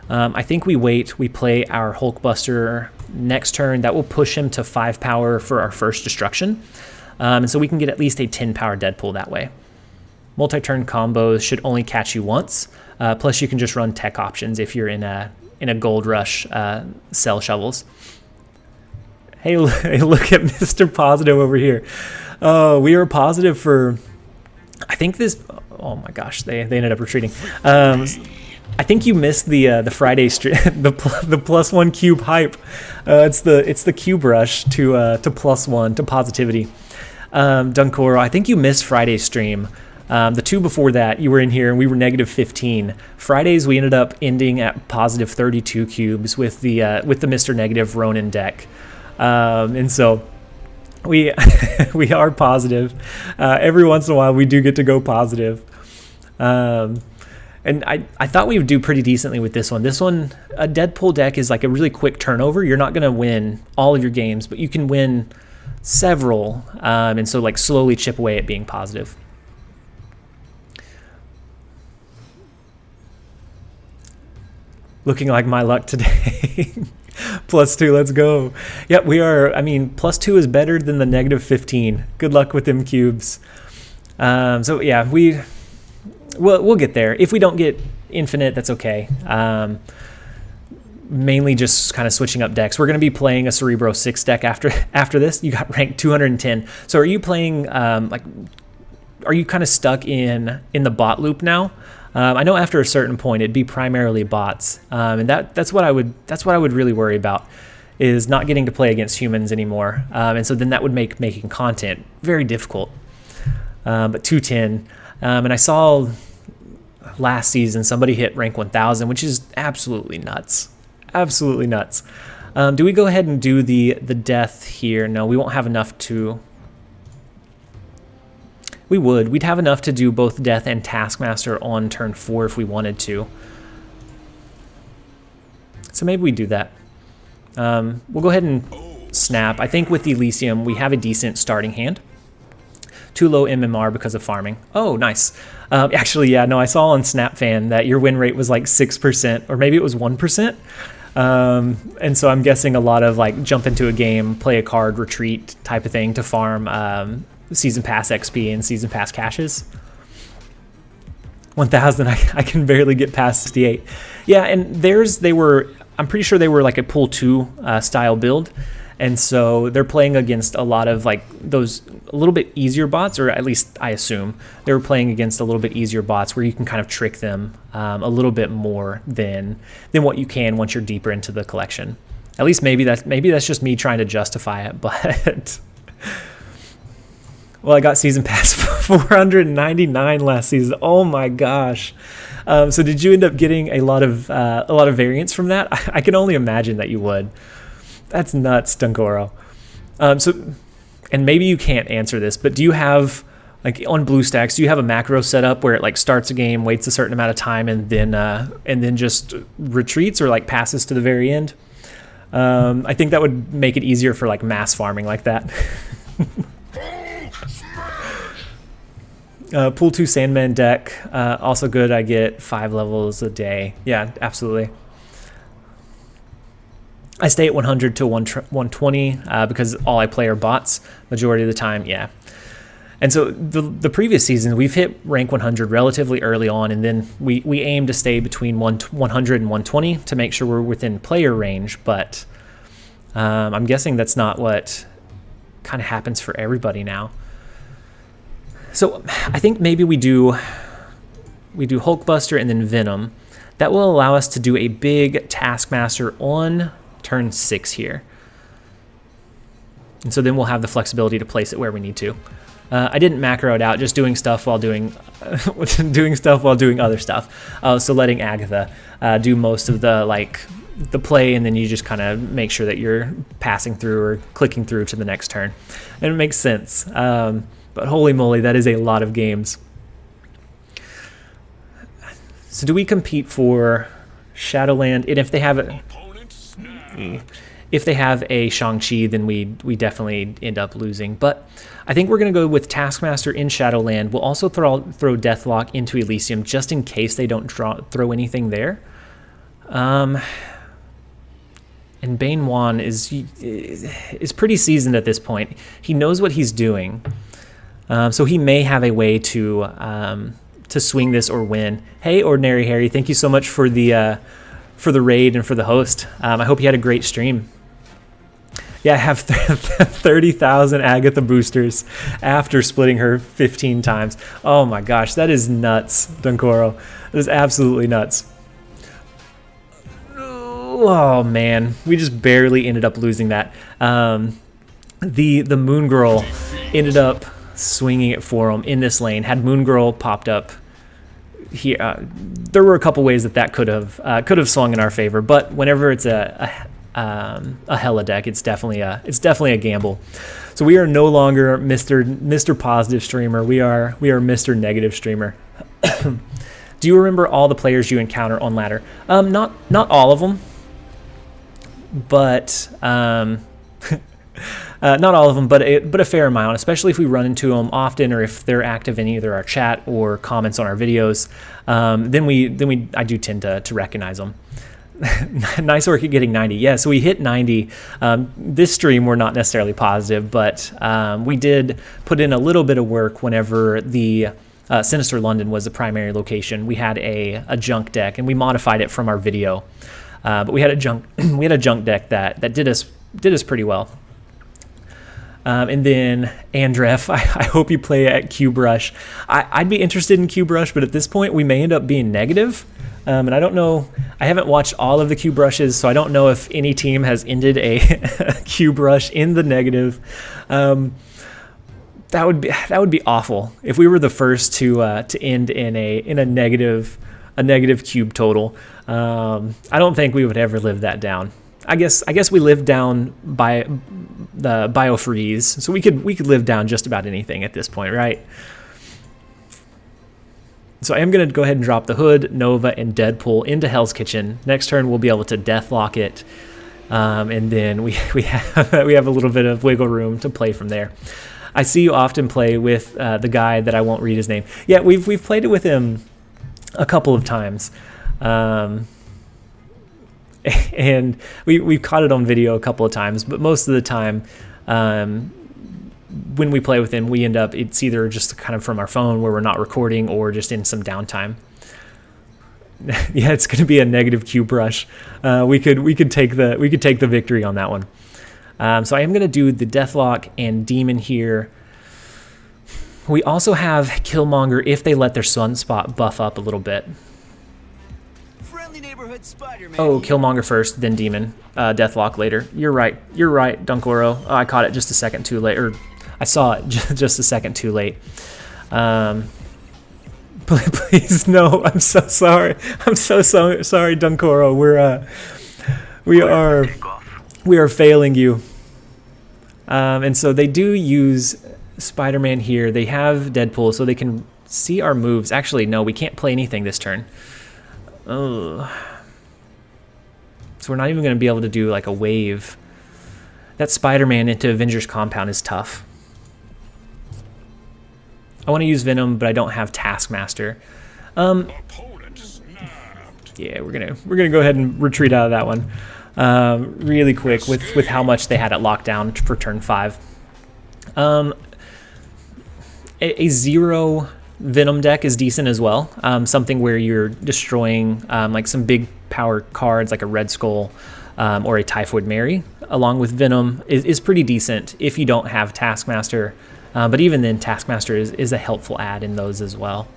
I think we wait. We play our Hulkbuster next turn. That will push him to 5 power for our first destruction. And so we can get at least a 10 power Deadpool that way. Multi-turn combos should only catch you once. Plus you can just run tech options if you're in a gold rush sell shovels. Hey, look at Mr. Positive over here. We are positive for, I think this, oh my gosh, they ended up retreating. I think you missed the Friday stream, the +1 cube hype. It's the cube rush to +1 to positivity. Dunkoro, I think you missed Friday's stream. The 2 before that, you were in here and we were -15. Fridays we ended up ending at +32 cubes with the Mr. Negative Ronin deck, and so we we are positive. Every once in a while we do get to go positive. And I thought we would do pretty decently with this one. This one, a Deadpool deck is like a really quick turnover. You're not going to win all of your games, but you can win several, and so like slowly chip away at being positive. Looking like my luck today. +2, let's go. Yep, we are. I mean, +2 is better than the -15. Good luck with them cubes. So yeah, we'll get there. If we don't get infinite, that's okay. Mainly just kind of switching up decks. We're going to be playing a Cerebro 6 deck after this. You got ranked 210. So are you playing are you kind of stuck in the bot loop now? I know after a certain point it'd be primarily bots, and that's what I would really worry about, is not getting to play against humans anymore. And so then that would make making content very difficult. But 210, and I saw last season somebody hit rank 1000, which is absolutely nuts. Absolutely nuts. Do we go ahead and do the death here? No, we won't have enough to. We'd have enough to do both death and Taskmaster on turn 4 if we wanted to. So maybe we do that. We'll go ahead and snap. I think with the Elysium we have a decent starting hand. Too low MMR because of farming. Oh, nice. Actually, yeah, no, I saw on SnapFan that your win rate was like 6%, or maybe it was 1%. And so I'm guessing a lot of like jump into a game, play a card, retreat type of thing to farm Season Pass XP and Season Pass caches. 1000, I can barely get past 68. Yeah, and I'm pretty sure they were like a pool 2 style build. And so they're playing against a lot of like those a little bit easier bots, or at least I assume they were playing against a little bit easier bots where you can kind of trick them a little bit more than what you can once you're deeper into the collection. At least maybe that's just me trying to justify it, but well, I got Season Pass 499 last season. Oh my gosh. So did you end up getting a lot of variance from that? I can only imagine that you would. That's nuts, Dunkoro. And maybe you can't answer this, but do you have, like on BlueStacks, do you have a macro set up where it like starts a game, waits a certain amount of time, and then just retreats or like passes to the very end? I think that would make it easier for like mass farming like that. Pool 2 Sandman deck, also good. I get 5 levels a day. Yeah, absolutely. I stay at 100 to 120 because all I play are bots majority of the time. Yeah. And so the previous season, we've hit rank 100 relatively early on, and then we aim to stay between 100 and 120 to make sure we're within player range, but I'm guessing that's not what kind of happens for everybody now. So I think maybe we do Hulkbuster and then Venom. That will allow us to do a big Taskmaster on turn 6 here. And so then we'll have the flexibility to place it where we need to. I didn't macro it out, just doing stuff while doing other stuff. So letting Agatha do most of the play, and then you just kind of make sure that you're passing through or clicking through to the next turn. And it makes sense. But holy moly, that is a lot of games. So do we compete for Shadowland? And if they have a Shang-Chi, then we definitely end up losing. But I think we're going to go with Taskmaster in Shadowland. We'll also throw Deathlock into Elysium just in case they don't throw anything there. And Bane Wan is pretty seasoned at this point. He knows what he's doing. So he may have a way to swing this or win. Hey, Ordinary Harry, thank you so much for the raid and for the host. I hope you had a great stream. Yeah, I have 30,000 Agatha boosters after splitting her 15 times. Oh my gosh, that is nuts, Dunkoro. That is absolutely nuts. Oh man, we just barely ended up losing that. The Moon Girl ended up swinging it for him in this lane. Had Moon Girl popped up here, there were a couple ways that could have swung in our favor. But whenever it's a Hella deck, it's definitely a gamble. So we are no longer Mr. Positive Streamer. We are Mr. Negative Streamer. Do you remember all the players you encounter on ladder? Not all of them, but not all of them, but a fair amount, especially if we run into them often or if they're active in either our chat or comments on our videos. Then I do tend to recognize them. Nice work at getting 90. Yeah, so we hit 90. This stream we're not necessarily positive, but we did put in a little bit of work whenever the Sinister London was the primary location. We had a junk deck, and we modified it from our video. But we had a junk deck that did us pretty well. And then Andref, I hope you play at QBrush. I'd be interested in QBrush, but at this point we may end up being negative. And I don't know, I haven't watched all of the QBrushes, so I don't know if any team has ended a QBrush in the negative. That would be awful if we were the first to end in a negative cube total. I don't think we would ever live that down. I guess we lived down by the biofreeze, so we could live down just about anything at this point, right? So I am going to go ahead and drop the Hood, Nova, and Deadpool into Hell's Kitchen. Next turn we'll be able to Deathlock it, and then we have a little bit of wiggle room to play from there. I see you often play with the guy that I won't read his name. Yeah, we've played it with him a couple of times. And we've caught it on video a couple of times, but most of the time when we play with him, we end up, it's either just kind of from our phone where we're not recording or just in some downtime. Yeah, it's going to be a negative QBrush. We could take the victory on that one. So I am going to do the Deathlock and Demon here. We also have Killmonger if they let their Sunspot buff up a little bit. Oh, Killmonger first, then Demon. Deathlock later. You're right, Dunkoro. Oh, I caught it just a second too late, or I saw it just a second too late. Please, no. I'm so sorry. I'm so sorry, Dunkoro. We are failing you. And so they do use Spider-Man here. They have Deadpool, so they can see our moves. Actually, no, we can't play anything this turn. Oh. So we're not even going to be able to do like a wave. That Spider-Man into Avengers Compound is tough. I want to use Venom, but I don't have Taskmaster. Yeah, we're gonna go ahead and retreat out of that one really quick with how much they had it locked down for turn 5. A 0 Venom deck is decent as well. Something where you're destroying like some big power cards like a Red Skull or a Typhoid Mary along with Venom is pretty decent if you don't have Taskmaster. But even then, Taskmaster is a helpful add in those as well.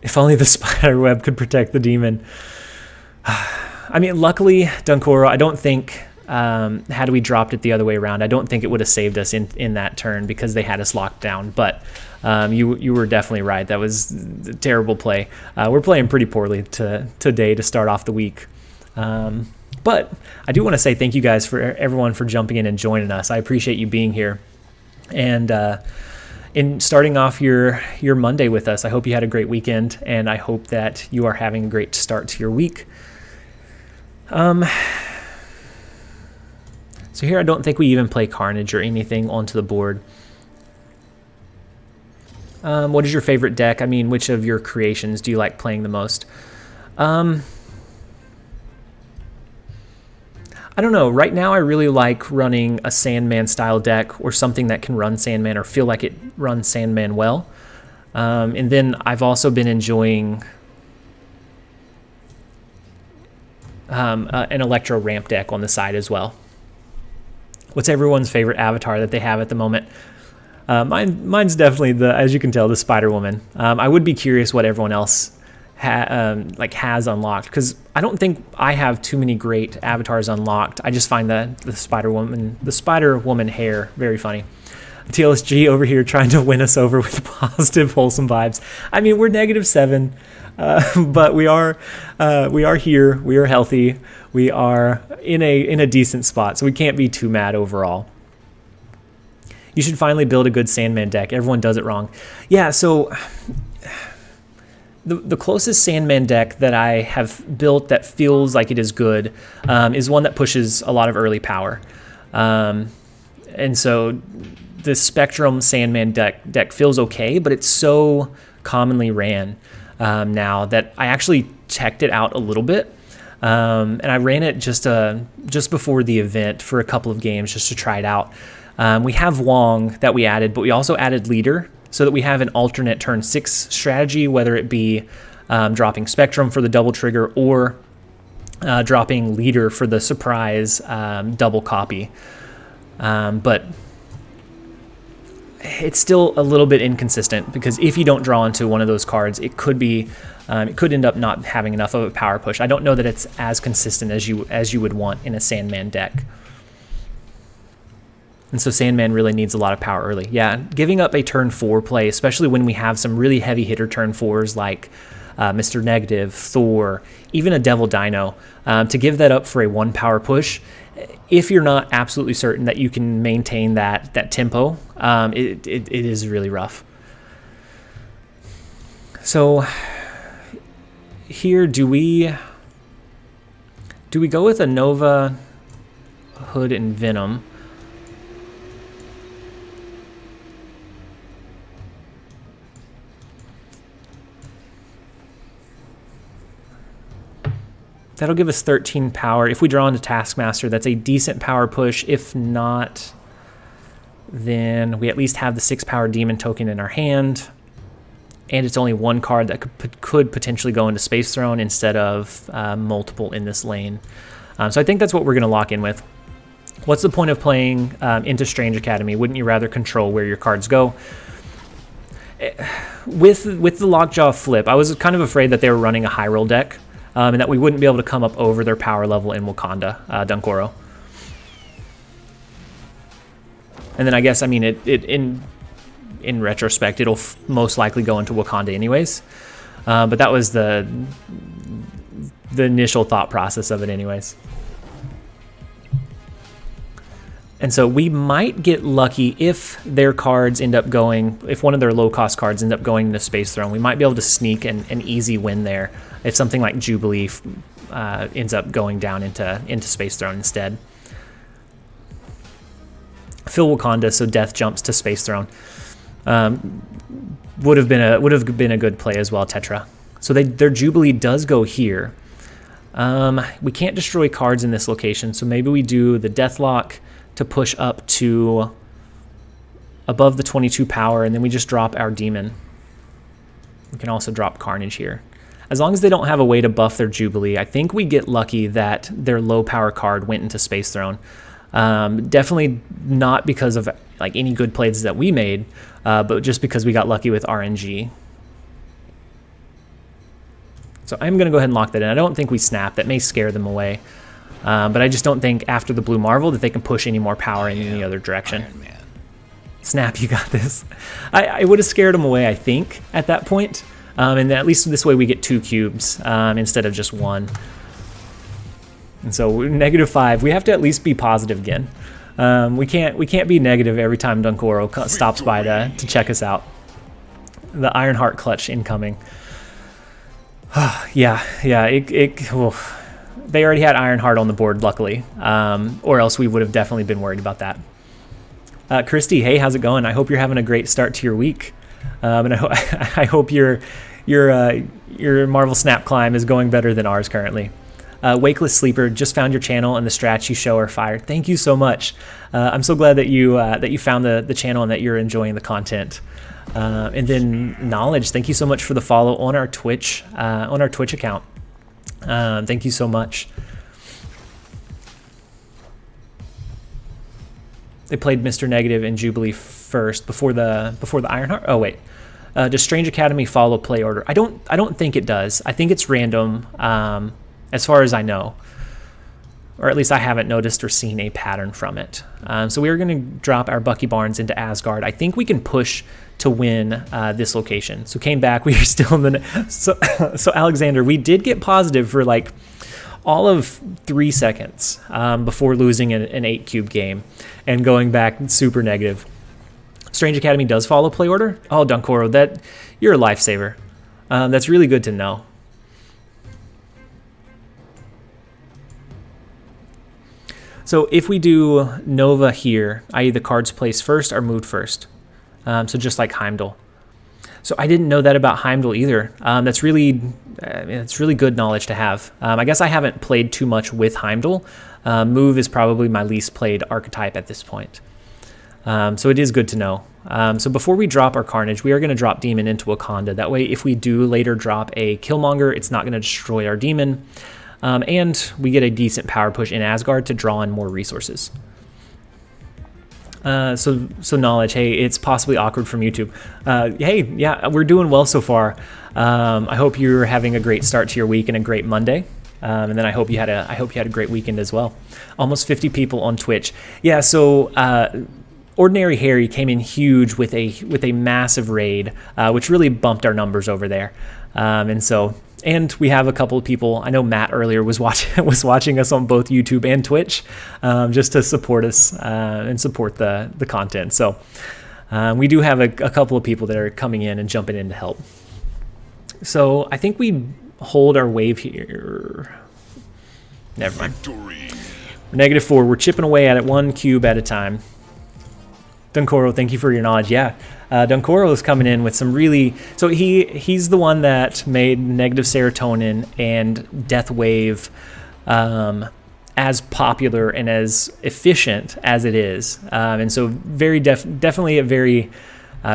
If only the spider web could protect the demon. I mean, luckily, Dunkoro, I don't think, had we dropped it the other way around, I don't think it would have saved us in that turn because they had us locked down. But you were definitely right. That was a terrible play. We're playing pretty poorly today to start off the week. But I do want to say thank you guys for everyone for jumping in and joining us. I appreciate you being here. And in starting off your Monday with us, I hope you had a great weekend, and I hope that you are having a great start to your week. So here I don't think we even play Carnage or anything onto the board. What is your favorite deck? I mean, which of your creations do you like playing the most? I don't know. Right now I really like running a Sandman style deck or something that can run Sandman or feel like it runs Sandman well. And then I've also been enjoying an Electro ramp deck on the side as well. What's everyone's favorite avatar that they have at the moment? Mine's definitely, as you can tell, the Spider-Woman. I would be curious what everyone else has unlocked, because I don't think I have too many great avatars unlocked. I just find the Spider-Woman hair very funny. TLSG over here trying to win us over with positive, wholesome vibes. I mean, we're -7, but we are here. We are healthy. We are in a decent spot, so we can't be too mad overall. You should finally build a good Sandman deck. Everyone does it wrong. Yeah, so the closest Sandman deck that I have built that feels like it is good is one that pushes a lot of early power. And so the Spectrum Sandman deck feels okay, but it's so commonly ran now that I actually checked it out a little bit. And I ran it just before the event for a couple of games just to try it out. We have Wong that we added, but we also added Leader, so that we have an alternate turn 6 strategy, whether it be dropping Spectrum for the double trigger or dropping Leader for the surprise double copy. But it's still a little bit inconsistent, because if you don't draw into one of those cards, it could end up not having enough of a power push. I don't know that it's as consistent as you would want in a Sandman deck. And so Sandman really needs a lot of power early. Yeah, giving up a turn 4 play, especially when we have some really heavy hitter turn 4s like Mr. Negative, Thor, even a Devil Dino, to give that up for a 1 power push, if you're not absolutely certain that you can maintain that tempo, it is really rough. So here, do we go with a Nova, Hood, and Venom? That'll give us 13 power. If we draw into Taskmaster, that's a decent power push. If not, then we at least have the 6 power demon token in our hand. And it's only 1 card that could potentially go into Space Throne instead of multiple in this lane. So I think that's what we're going to lock in with. What's the point of playing into Strange Academy? Wouldn't you rather control where your cards go? With the Lockjaw flip, I was kind of afraid that they were running a high roll deck. And that we wouldn't be able to come up over their power level in Wakanda, Dunkoro. And then I guess, I mean, in retrospect, it'll most likely go into Wakanda anyways. But that was the initial thought process of it anyways. And so we might get lucky if their cards end up going, if one of their low-cost cards end up going into Space Throne. We might be able to sneak an easy win there if something like Jubilee ends up going down into Space Throne instead. Fill Wakanda, so Death jumps to Space Throne. Would have been a good play as well, Tetra. So their Jubilee does go here. We can't destroy cards in this location, so maybe we do the Deathlock to push up to above the 22 power, and then we just drop our Demon. We can also drop Carnage here. As long as they don't have a way to buff their Jubilee, I think we get lucky that their low power card went into Space Throne. Definitely not because of like any good plays that we made, but just because we got lucky with RNG. So I'm going to go ahead and lock that in. I don't think we snap. That may scare them away. But I just don't think after the Blue Marvel that they can push any more power in any other direction. Snap, you got this. I would have scared them away, I think, at that point. And at least this way we get 2 cubes instead of just 1. And so -5. We have to at least be positive again. We can't be negative every time Dunkoro stops by to check us out. The Ironheart clutch incoming. yeah. They already had Ironheart on the board, luckily, or else we would have definitely been worried about that. Christy, hey, how's it going? I hope you're having a great start to your week, and I hope your Marvel Snap climb is going better than ours currently. Wakeless Sleeper, just found your channel and the strats you show are fire. Thank you so much. I'm so glad that you found the channel and that you're enjoying the content. And then Knowledge, thank you so much for the follow on our Twitch account. Thank you so much. They played Mr. Negative and Jubilee first before the Ironheart. Oh wait, does Strange Academy follow play order? I don't think it does. I think it's random, as far as I know, or at least I haven't noticed or seen a pattern from it. So we are going to drop our Bucky Barnes into Asgard. I think we can push to win this location. So came back. We are still in the so Alexander, we did get positive for like all of 3 seconds before losing an 8 cube game and going back super negative. Strange Academy does follow play order. Oh, Dunkoro, you're a lifesaver. That's really good to know. So if we do Nova here, i.e. the cards placed first are moved first. So just like Heimdall. So I didn't know that about Heimdall either. That's really good knowledge to have. I guess I haven't played too much with Heimdall. Move is probably my least played archetype at this point. So it is good to know. So before we drop our Carnage, we are going to drop Demon into Wakanda. That way, if we do later drop a Killmonger, it's not going to destroy our Demon. And we get a decent power push in Asgard to draw in more resources. So Knowledge, hey, it's possibly awkward from YouTube. Hey, yeah, we're doing well so far. I hope you're having a great start to your week and a great Monday. And then I hope you had a great weekend as well. Almost 50 people on Twitch. Yeah, so Ordinary Harry came in huge with a massive raid, which really bumped our numbers over there. And we have a couple of people. I know Matt earlier was watching us on both YouTube and Twitch, just to support us and support the content. So we do have a couple of people that are coming in and jumping in to help. So I think we hold our wave here. Never mind. -4. We're chipping away at it 1 cube at a time. Dunkoro, thank you for your knowledge. Yeah. Dunkoro is coming in with some really... So he's the one that made negative serotonin and Death Wave as popular and as efficient as it is. And so definitely a very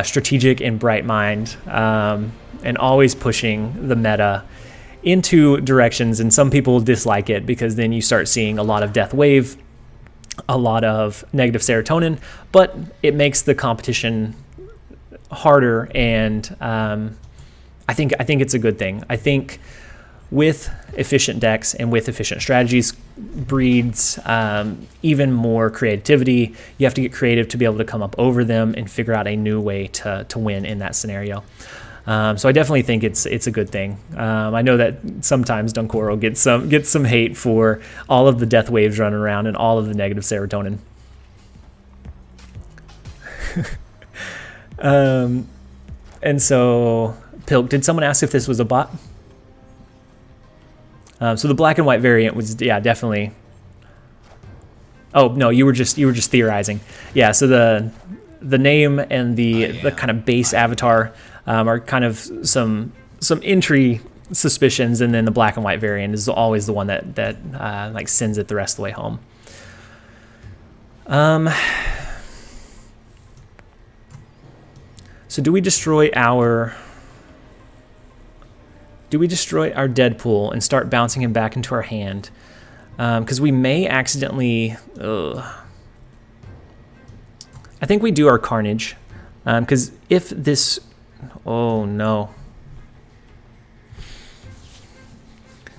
strategic and bright mind, and always pushing the meta into directions. And some people dislike it because then you start seeing a lot of Death Wave, a lot of negative serotonin, but it makes the competition harder, and I think it's a good thing. I think with efficient decks and with efficient strategies breeds even more creativity. You have to get creative to be able to come up over them and figure out a new way to win in that scenario. So I definitely think it's a good thing. I know that sometimes Dunkoro gets some hate for all of the death waves running around and all of the negative serotonin. And so, Pilk, did someone ask if this was a bot? So the black and white variant was, yeah, definitely. Oh no, you were just theorizing. Yeah, so the name and the kind of base avatar are kind of some entry suspicions, and then the black and white variant is always the one that like sends it the rest of the way home. So do we destroy our Deadpool and start bouncing him back into our hand? Because we may accidentally... I think we do our Carnage. Because if this... Oh, no.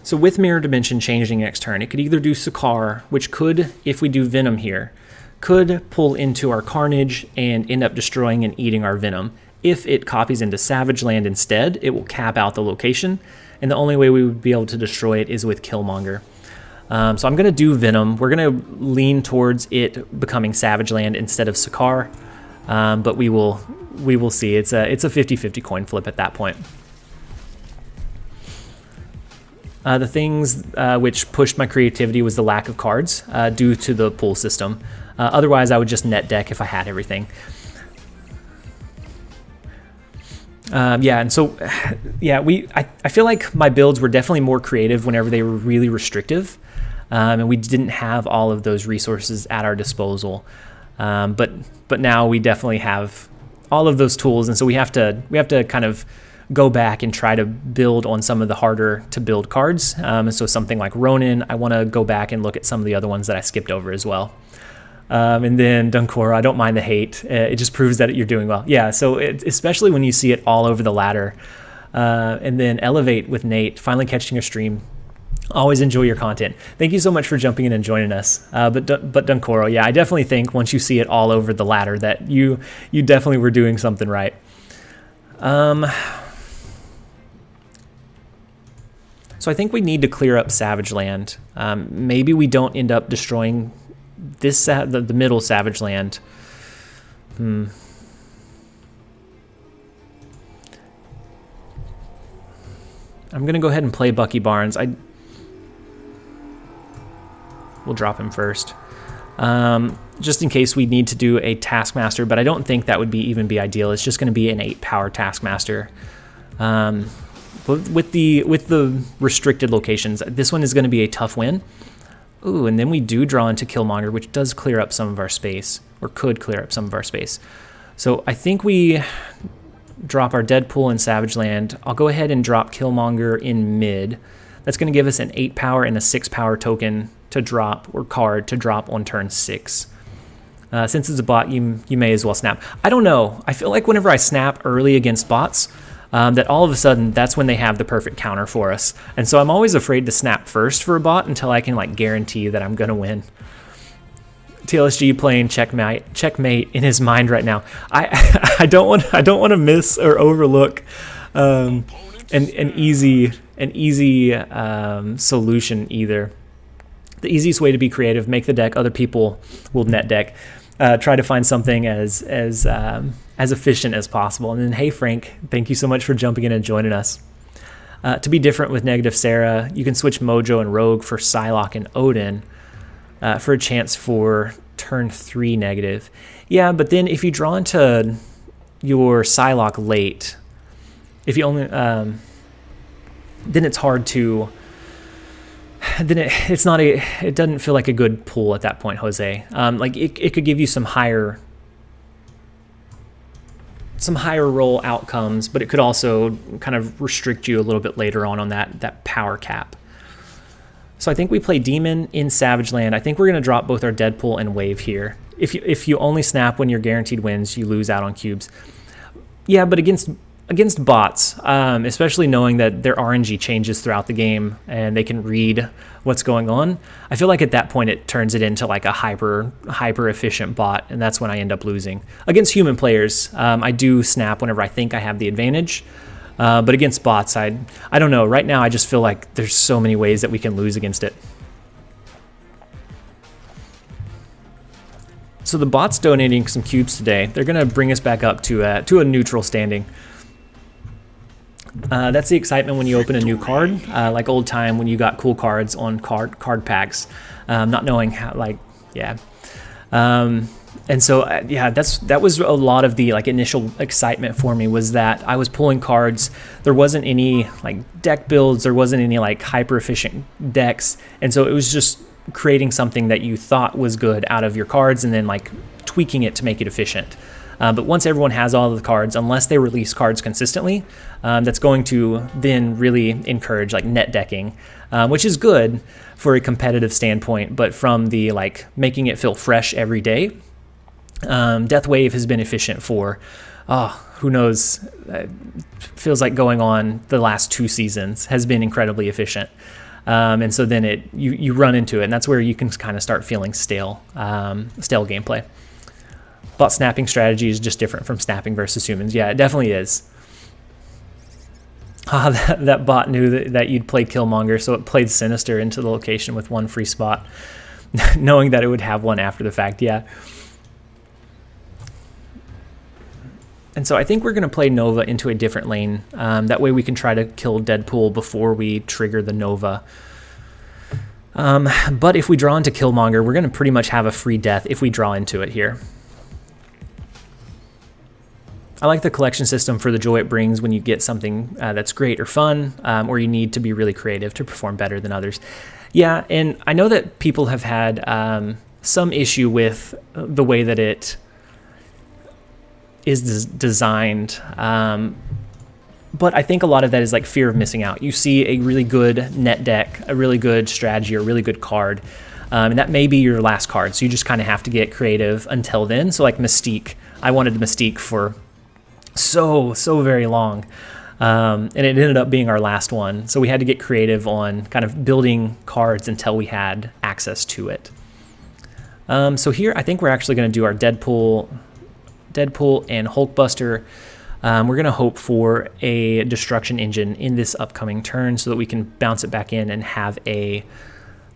So with Mirror Dimension changing next turn, it could either do Sakaar, which could, if we do Venom here, could pull into our Carnage and end up destroying and eating our Venom. If it copies into Savage Land instead, it will cap out the location, and the only way we would be able to destroy it is with Killmonger. So I'm going to do Venom. We're going to lean towards it becoming Savage Land instead of Sakaar, but we will see. It's a 50-50 coin flip at that point. The things which pushed my creativity was the lack of cards due to the pool system. Otherwise, I would just net deck if I had everything. Yeah, and so, yeah, I feel like my builds were definitely more creative whenever they were really restrictive, and we didn't have all of those resources at our disposal. But now we definitely have all of those tools, and so we have to kind of go back and try to build on some of the harder to build cards. And so something like Ronin, I want to go back and look at some of the other ones that I skipped over as well. And then Dunkoro, I don't mind the hate. It just proves that you're doing well. Yeah, so especially when you see it all over the ladder. And then Elevate with Nate, finally catching a stream. Always enjoy your content. Thank you so much for jumping in and joining us. But Dunkoro, yeah, I definitely think once you see it all over the ladder that you definitely were doing something right. So I think we need to clear up Savage Land. Maybe we don't end up destroying this the middle Savage Land. I'm gonna go ahead and play Bucky Barnes. We'll drop him first, just in case we need to do a Taskmaster. But I don't think that would even be ideal. It's just going to be an 8-power Taskmaster. With the restricted locations, this one is going to be a tough win. Ooh, and then we do draw into Killmonger, which does clear up some of our space, or could clear up some of our space. So I think we drop our Deadpool in Savage Land. I'll go ahead and drop Killmonger in mid. That's going to give us an 8-power and a 6-power token to drop, or card to drop on turn 6. Since it's a bot, you may as well snap. I don't know. I feel like whenever I snap early against bots, that all of a sudden that's when they have the perfect counter for us. And so I'm always afraid to snap first for a bot until I can like guarantee that I'm going to win. TLSG playing checkmate in his mind right now. I don't want to miss or overlook an easy solution either. The easiest way to be creative, make the deck other people will net deck. Try to find something as efficient as possible. And then, hey Frank, thank you so much for jumping in and joining us. To be different with negative Sarah, you can switch Mojo and Rogue for Psylocke and Odin for a chance for turn 3 negative. Yeah, but then if you draw into your Psylocke late, if you only then it's hard to. Then it doesn't feel like a good pull at that point, Jose. Like it could give you some higher roll outcomes, but it could also kind of restrict you a little bit later on that power cap. So I think we play Demon in Savage Land. I think we're going to drop both our Deadpool and Wave here. If you only snap when you're guaranteed wins, you lose out on cubes. Yeah, but against against bots, especially knowing that their RNG changes throughout the game and they can read what's going on, I feel like at that point it turns it into like a hyper efficient bot, and that's when I end up losing. Against human players, I do snap whenever I think I have the advantage, but against bots, I don't know. Right now I just feel like there's so many ways that we can lose against it. So the bot's donating some cubes today. They're going to bring us back up to a neutral standing. That's the excitement when you open a new card, like old time when you got cool cards on card packs, not knowing how, like, yeah. And so, yeah, that was a lot of the like initial excitement for me, was that I was pulling cards. There wasn't any like deck builds. There wasn't any like hyper efficient decks. And so it was just creating something that you thought was good out of your cards and then like tweaking it to make it efficient. But once everyone has all of the cards, unless they release cards consistently, that's going to then really encourage like net decking, which is good for a competitive standpoint. But from the like making it feel fresh every day, Death Wave has been efficient for, who knows, feels like going on the last 2 seasons has been incredibly efficient. And so then you run into it, and that's where you can kind of start feeling stale gameplay. Bot snapping strategy is just different from snapping versus humans. Yeah, it definitely is. That bot knew that you'd play Killmonger, so it played Sinister into the location with 1 free spot, knowing that it would have one after the fact, yeah. And so I think we're going to play Nova into a different lane. That way we can try to kill Deadpool before we trigger the Nova. But if we draw into Killmonger, we're going to pretty much have a free death if we draw into it here. I like the collection system for the joy it brings when you get something that's great or fun, or you need to be really creative to perform better than others. Yeah, and I know that people have had some issue with the way that it is designed, but I think a lot of that is like fear of missing out. You see a really good net deck, a really good strategy, or a really good card, and that may be your last card, so you just kind of have to get creative until then. So like Mystique, I wanted Mystique for so very long, and it ended up being our last one, so we had to get creative on kind of building cards until we had access to it. So here I think we're actually going to do our Deadpool and Hulkbuster. We're going to hope for a destruction engine in this upcoming turn so that we can bounce it back in and have a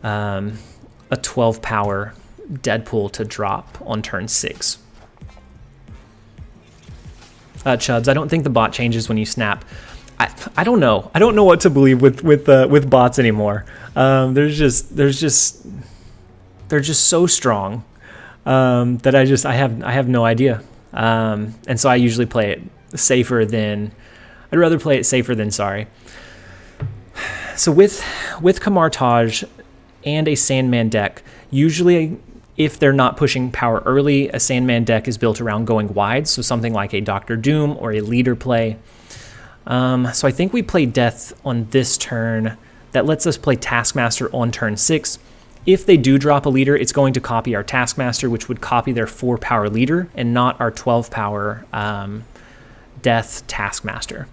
12 power Deadpool to drop on turn 6. Chubbs, I don't think the bot changes when you snap. I don't know. I don't know what to believe with bots anymore. They're just so strong that I have no idea. And so I usually play it safer than, I'd rather play it safer than sorry. So with Kamartaj and a Sandman deck, usually if they're not pushing power early, a Sandman deck is built around going wide, so something like a Dr. Doom or a leader play. So I think we play Death on this turn. That lets us play Taskmaster on turn 6. If they do drop a leader, it's going to copy our Taskmaster, which would copy their 4 power leader and not our 12 power Death Taskmaster.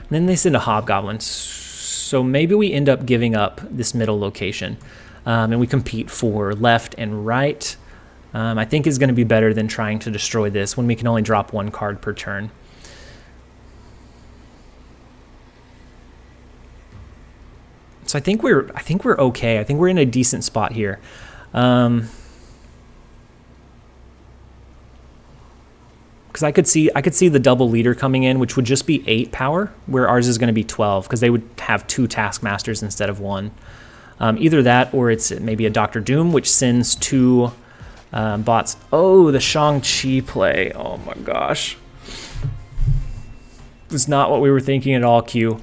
And then they send a Hobgoblin. So maybe we end up giving up this middle location, and we compete for left and right. I think is going to be better than trying to destroy this when we can only drop 1 card per turn. So I think we're okay. I think we're in a decent spot here. Because I could see the double leader coming in, which would just be 8 power, where ours is going to be 12, because they would have 2 Taskmasters instead of 1. Either that, or it's maybe a Dr. Doom, which sends 2 bots. Oh, the Shang-Chi play. Oh my gosh. It's not what we were thinking at all, Q.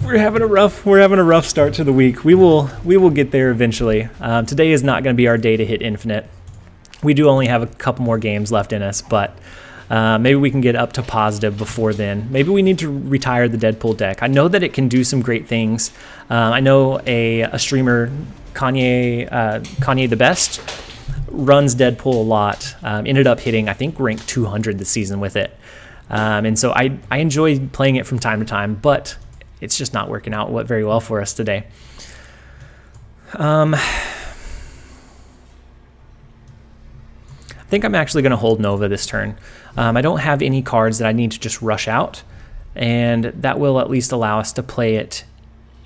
We're having a rough start to the week. We will get there eventually. Today is not going to be our day to hit infinite. We do only have a couple more games left in us, but maybe we can get up to positive before then. Maybe we need to retire the Deadpool deck. I know that it can do some great things. I know a streamer, Kanye the Best, runs Deadpool a lot. Ended up hitting, I think, rank 200 this season with it. And so I enjoy playing it from time to time, but it's just not working out very well for us today. I think I'm actually going to hold Nova this turn. I don't have any cards that I need to just rush out, and that will at least allow us to play it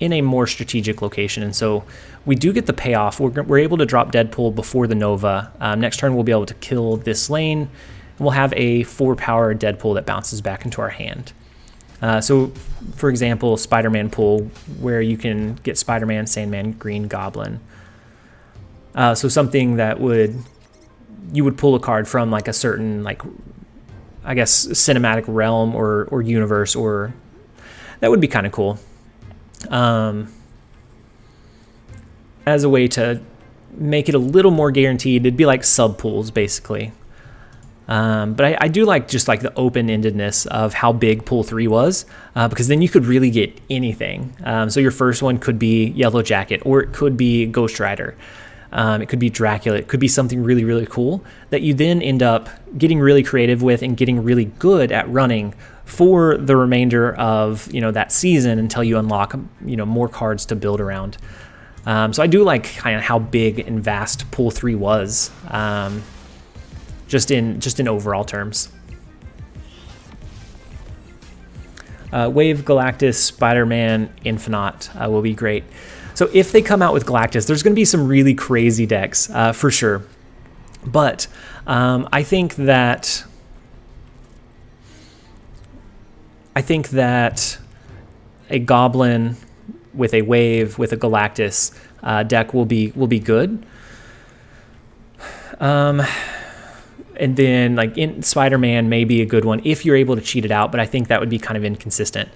in a more strategic location. And so we do get the payoff. We're able to drop Deadpool before the Nova. Next turn we'll be able to kill this lane, and we'll have a 4-power Deadpool that bounces back into our hand. So for example, Spider-Man pull, where you can get Spider-Man, Sandman, Green Goblin. So something that you would pull a card from like a certain, like, I guess, cinematic realm or universe, or that would be kind of cool. As a way to make it a little more guaranteed, it'd be like sub pools basically. But I do like just like the open-endedness of how big pool 3 was, because then you could really get anything. So your first one could be Yellow Jacket, or it could be Ghost Rider. It could be Dracula. It could be something really, really cool that you then end up getting really creative with and getting really good at running for the remainder of, that season until you unlock, more cards to build around. So I do like kind of how big and vast pool 3 was, just in overall terms. Wave, Galactus, Spider-Man, Infinite will be great. So if they come out with Galactus, there's going to be some really crazy decks for sure. But I think that a Goblin with a Wave with a Galactus deck will be good. And then like in Spider-Man may be a good one if you're able to cheat it out, but I think that would be kind of inconsistent.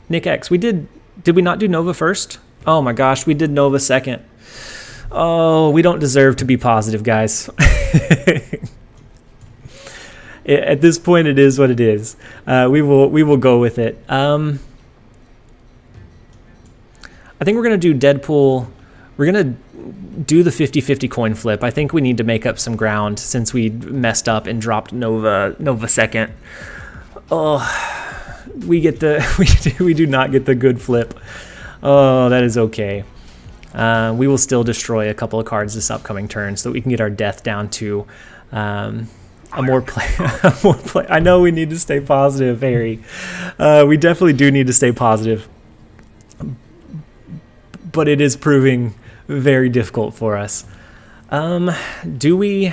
Nick X, did we not do Nova first? Oh my gosh, we did Nova second. Oh, we don't deserve to be positive, guys. At this point, it is what it is. We will go with it. I think we're gonna do Deadpool. We're gonna do the 50-50 coin flip. I think we need to make up some ground since we messed up and dropped Nova second. Oh. We do not get the good flip. Oh, that is okay. We will still destroy a couple of cards this upcoming turn so that we can get our death down to a more play. I know we need to stay positive, Harry. We definitely do need to stay positive, but it is proving very difficult for us. Do we?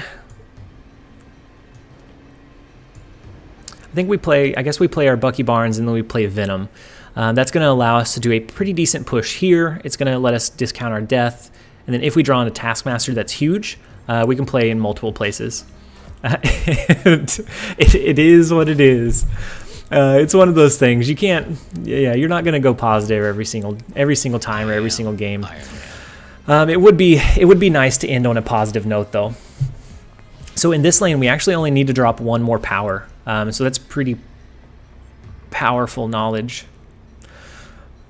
I guess we play our Bucky Barnes and then we play Venom. That's going to allow us to do a pretty decent push here. It's going to let us discount our death. And then if we draw into Taskmaster, that's huge. We can play in multiple places. It is what it is. It's one of those things. You can't, you're not going to go positive every single time or every single game. It would be nice to end on a positive note though. So in this lane, we actually only need to drop one more power. So that's pretty powerful knowledge.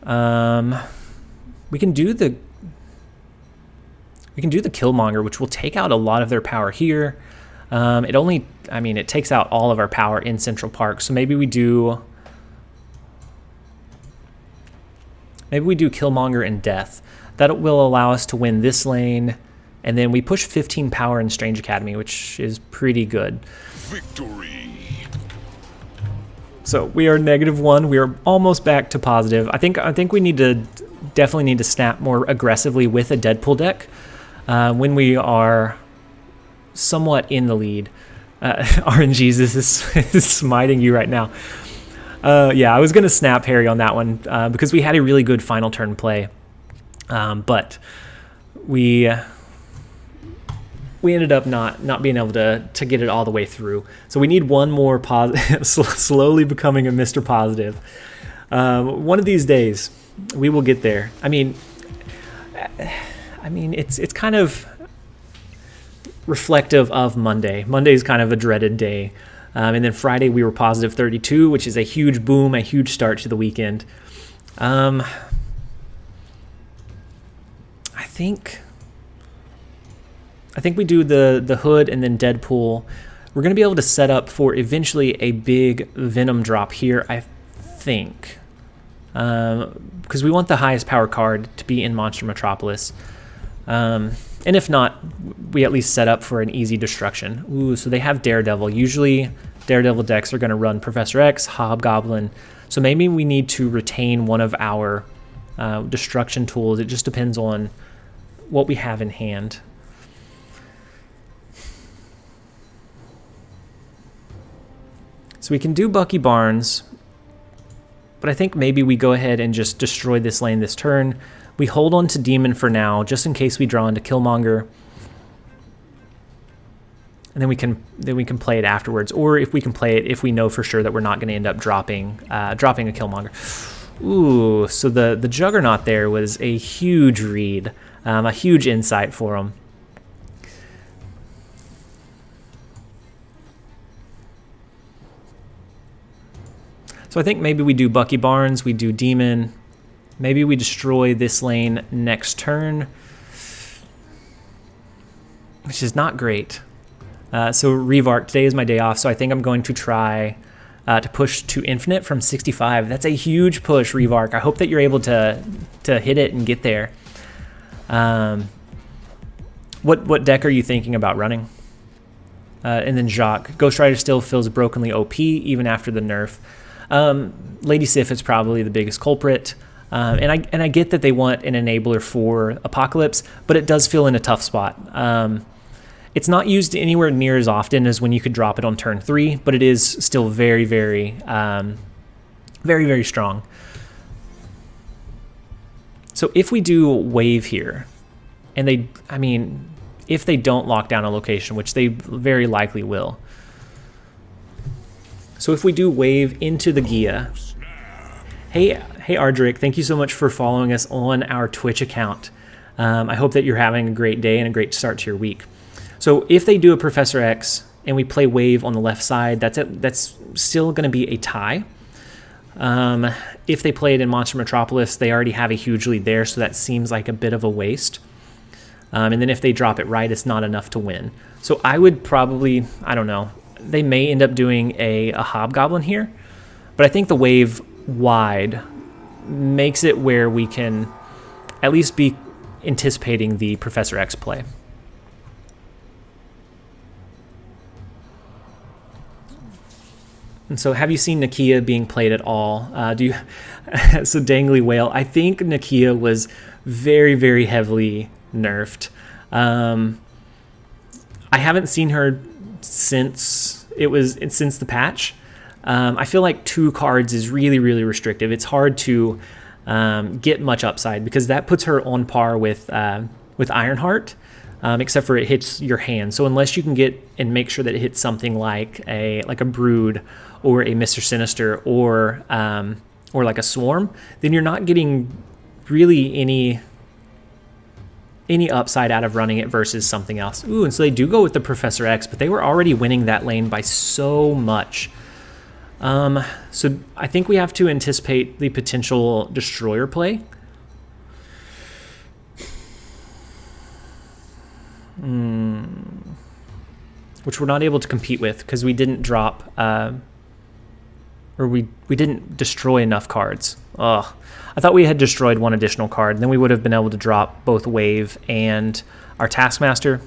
We can do the Killmonger, which will take out a lot of their power here. It takes out all of our power in Central Park. So maybe we do Killmonger and Death. That will allow us to win this lane. And then we push 15 power in Strange Academy, which is pretty good. Victory. So we are -1. We are almost back to positive. I think we definitely need to snap more aggressively with a Deadpool deck when we are somewhat in the lead. RNGesus is smiting you right now. I was gonna snap Harry on that one because we had a really good final turn play, but we ended up not being able to get it all the way through. So we need one more slowly becoming a Mr. Positive. One of these days, we will get there. I mean, it's kind of reflective of Monday. Monday is kind of a dreaded day. And then Friday, we were positive 32, which is a huge boom, a huge start to the weekend. I think we do the Hood and then Deadpool. We're going to be able to set up for eventually a big Venom drop here, I think. Because we want the highest power card to be in Monster Metropolis. And if not, we at least set up for an easy destruction. Ooh, so they have Daredevil. Usually Daredevil decks are going to run Professor X, Hobgoblin. So maybe we need to retain one of our destruction tools. It just depends on what we have in hand. So we can do Bucky Barnes, but I think maybe we go ahead and just destroy this lane this turn. We hold on to Demon for now, just in case we draw into Killmonger. And then we can play it afterwards, or if we can play it if we know for sure that we're not going to end up dropping a Killmonger. Ooh, so the Juggernaut there was a huge read, a huge insight for him. So I think maybe we do Bucky Barnes, we do Demon, maybe we destroy this lane next turn, which is not great. So Revarc, today is my day off, so I think I'm going to try to push to Infinite from 65. That's a huge push, Revarc. I hope that you're able to hit it and get there. What deck are you thinking about running? And then Jacques. Ghost Rider still feels brokenly OP even after the nerf. Lady Sif is probably the biggest culprit, and I get that they want an enabler for Apocalypse, but it does feel in a tough spot. It's not used anywhere near as often as when you could drop it on turn 3, but it is still very, very, very strong. So if we do Wave here, and if they don't lock down a location, which they very likely will. So if we do Wave into the Gia, hey Ardrick, thank you so much for following us on our Twitch account. I hope that you're having a great day and a great start to your week. So if they do a Professor X and we play Wave on the left side, that's still going to be a tie. If they play it in Monster Metropolis, they already have a huge lead there, so that seems like a bit of a waste. And then if they drop it right, it's not enough to win. So I would probably, I don't know, they may end up doing a Hobgoblin here, but I think the Wave wide makes it where we can at least be anticipating the Professor X play. And so have you seen Nakia being played at all? So Dangly Whale, I think Nakia was very, very heavily nerfed. I haven't seen her since the patch. I feel like 2 cards is really, really restrictive. It's hard to get much upside because that puts her on par with Ironheart, except for it hits your hand. So unless you can get and make sure that it hits something like a Brood or a Mr. Sinister or like a Swarm, then you're not getting really any upside out of running it versus something else. Ooh, and so they do go with the Professor X, but they were already winning that lane by so much. So I think we have to anticipate the potential Destroyer play. Which we're not able to compete with because we didn't drop, or we didn't destroy enough cards. Ugh. I thought we had destroyed one additional card, and then we would have been able to drop both Wave and our Taskmaster.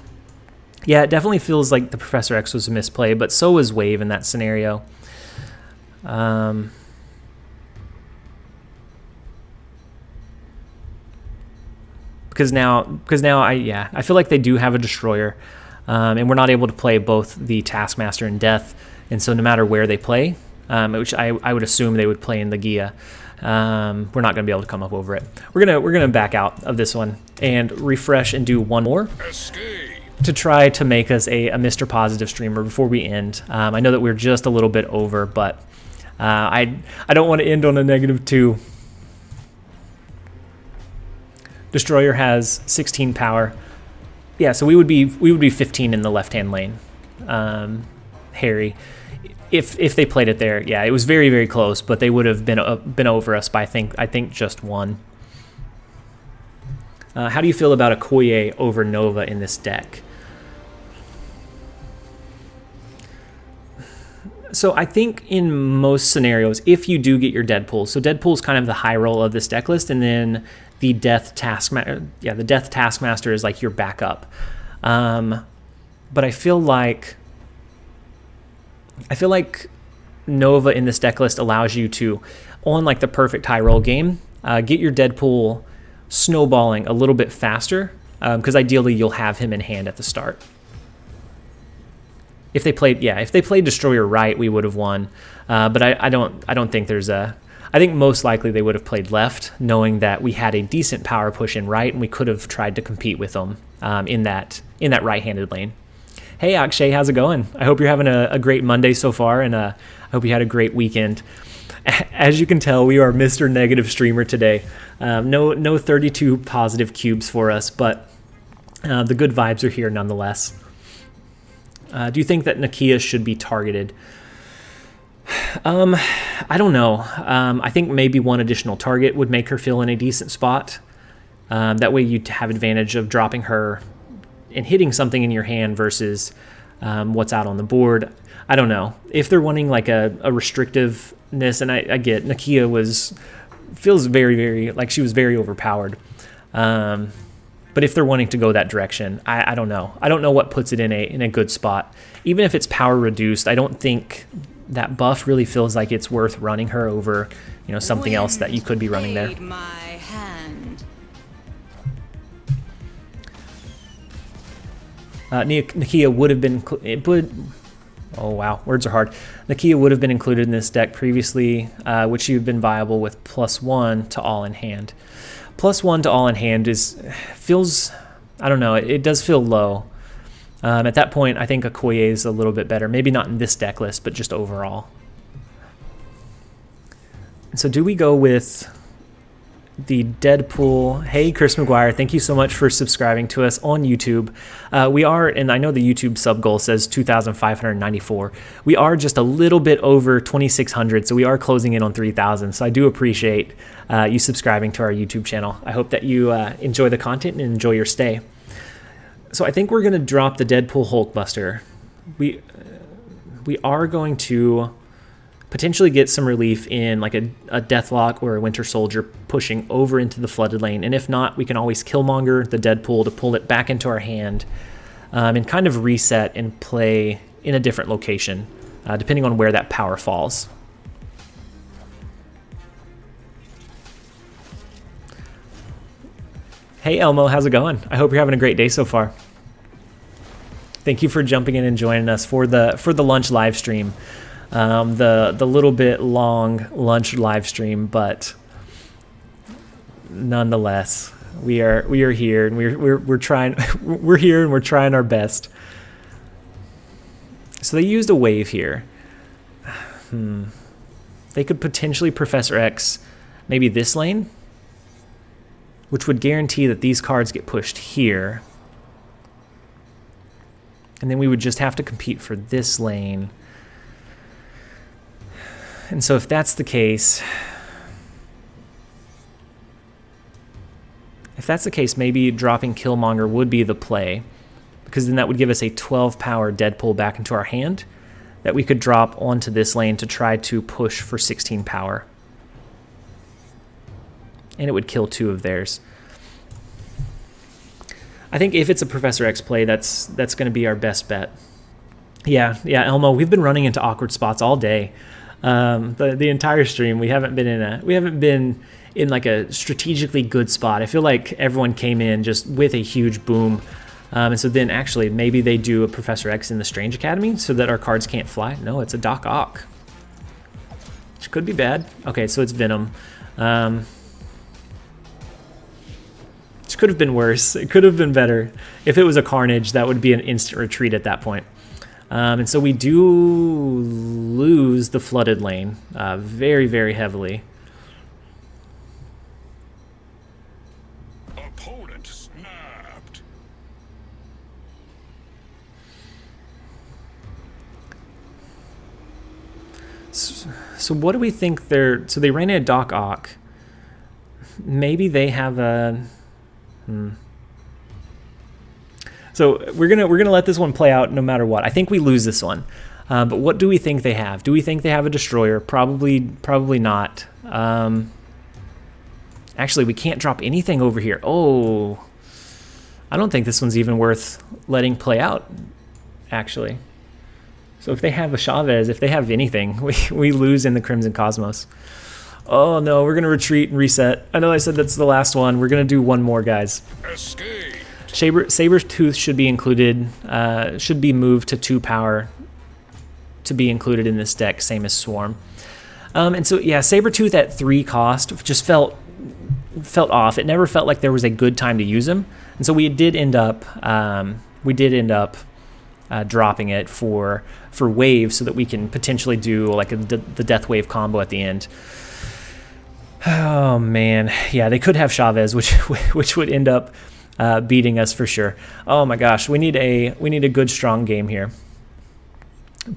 Yeah, it definitely feels like the Professor X was a misplay, but so was Wave in that scenario. Because now I feel like they do have a Destroyer, and we're not able to play both the Taskmaster and Death, and so no matter where they play, which I would assume they would play in the Gia, we're not going to be able to come up over it. We're gonna back out of this one and refresh and do one more to try to make us a Mr. Positive streamer before we end. I know that we're just a little bit over, but I don't want to end on a -2. Destroyer has 16 power. Yeah, so we would be 15 in the left-hand lane. Harry, if they played it there, yeah, it was very, very close, but they would have been over us by I think just 1. How do you feel about Okoye over Nova in this deck? So I think in most scenarios, if you do get your Deadpool, so Deadpool's kind of the high roll of this deck list, and then the Death Taskmaster is like your backup. But I feel like Nova in this deck list allows you to, on like the perfect high roll game, get your Deadpool snowballing a little bit faster, because ideally you'll have him in hand at the start. If they played Destroyer right, we would have won. But I don't think there's a. I think most likely they would have played left, knowing that we had a decent power push in right, and we could have tried to compete with them in that right-handed lane. Hey Akshay, how's it going? I hope you're having a great Monday so far, and I hope you had a great weekend. As you can tell, we are Mr. Negative Streamer today. No 32 positive cubes for us, but the good vibes are here nonetheless. Do you think that Nakia should be targeted? I don't know. I think maybe one additional target would make her feel in a decent spot. That way you'd have advantage of dropping her and hitting something in your hand versus what's out on the board. I don't know. If they're wanting like a restrictiveness, and I get Nakia feels very, very like she was very overpowered. But if they're wanting to go that direction, I don't know. I don't know what puts it in a good spot. Even if it's power reduced, I don't think that buff really feels like it's worth running her over, something else that you could be running there. Nakia would have been. Oh wow, words are hard. Nakia would have been included in this deck previously, which she would have been viable with +1 to all in hand. +1 to all in hand feels, I don't know, it does feel low. At that point, I think Okoye is a little bit better. Maybe not in this deck list, but just overall. So do we go with the Deadpool? Hey, Chris McGuire, thank you so much for subscribing to us on YouTube. We are, and I know the YouTube sub goal says 2,594. We are just a little bit over 2,600, so we are closing in on 3,000. So I do appreciate you subscribing to our YouTube channel. I hope that you enjoy the content and enjoy your stay. So I think we're going to drop the Deadpool Hulkbuster. We are going to potentially get some relief in like a Deathlock or a Winter Soldier pushing over into the flooded lane. And if not, we can always Killmonger the Deadpool to pull it back into our hand and kind of reset and play in a different location, depending on where that power falls. Hey Elmo, how's it going? I hope you're having a great day so far. Thank you for jumping in and joining us for the lunch live stream. The little bit long lunch live stream, but nonetheless, we are here and we're trying we're here and we're trying our best. So they used a wave here. They could potentially Professor X maybe this lane, which would guarantee that these cards get pushed here. And then we would just have to compete for this lane. And so if that's the case, maybe dropping Killmonger would be the play, because then that would give us a 12 power Deadpool back into our hand that we could drop onto this lane to try to push for 16 power. And it would kill 2 of theirs. I think if it's a Professor X play, that's going to be our best bet. Yeah, Elmo, we've been running into awkward spots all day. The entire stream, we haven't been in like a strategically good spot. I feel like everyone came in just with a huge boom. And so then actually maybe they do a Professor X in the Strange Academy so that our cards can't fly. No, it's a Doc Ock, which could be bad. Okay, so it's Venom. Which could have been worse. It could have been better. If it was a Carnage, that would be an instant retreat at that point. And so we do lose the flooded lane very, very heavily. Opponent snapped. So what do we think they're... So they ran a Doc Ock. Maybe they have a... So we're gonna let this one play out no matter what. I think we lose this one. But what do we think they have? Do we think they have a destroyer? Probably not. Actually, we can't drop anything over here. Oh, I don't think this one's even worth letting play out, actually. So if they have a Chavez, if they have anything, we lose in the Crimson Cosmos. Oh no, we're gonna retreat and reset. I know I said that's the last one. We're gonna do one more, guys. Escape. Sabertooth should be included, should be moved to 2 power to be included in this deck, same as Swarm. And so yeah, Sabertooth at 3 cost just felt off. It never felt like there was a good time to use him, and so we did end up dropping it for wave so that we can potentially do like the death wave combo at the end. Oh man, yeah, they could have Chavez, which would end up beating us for sure. Oh my gosh, we need a good strong game here.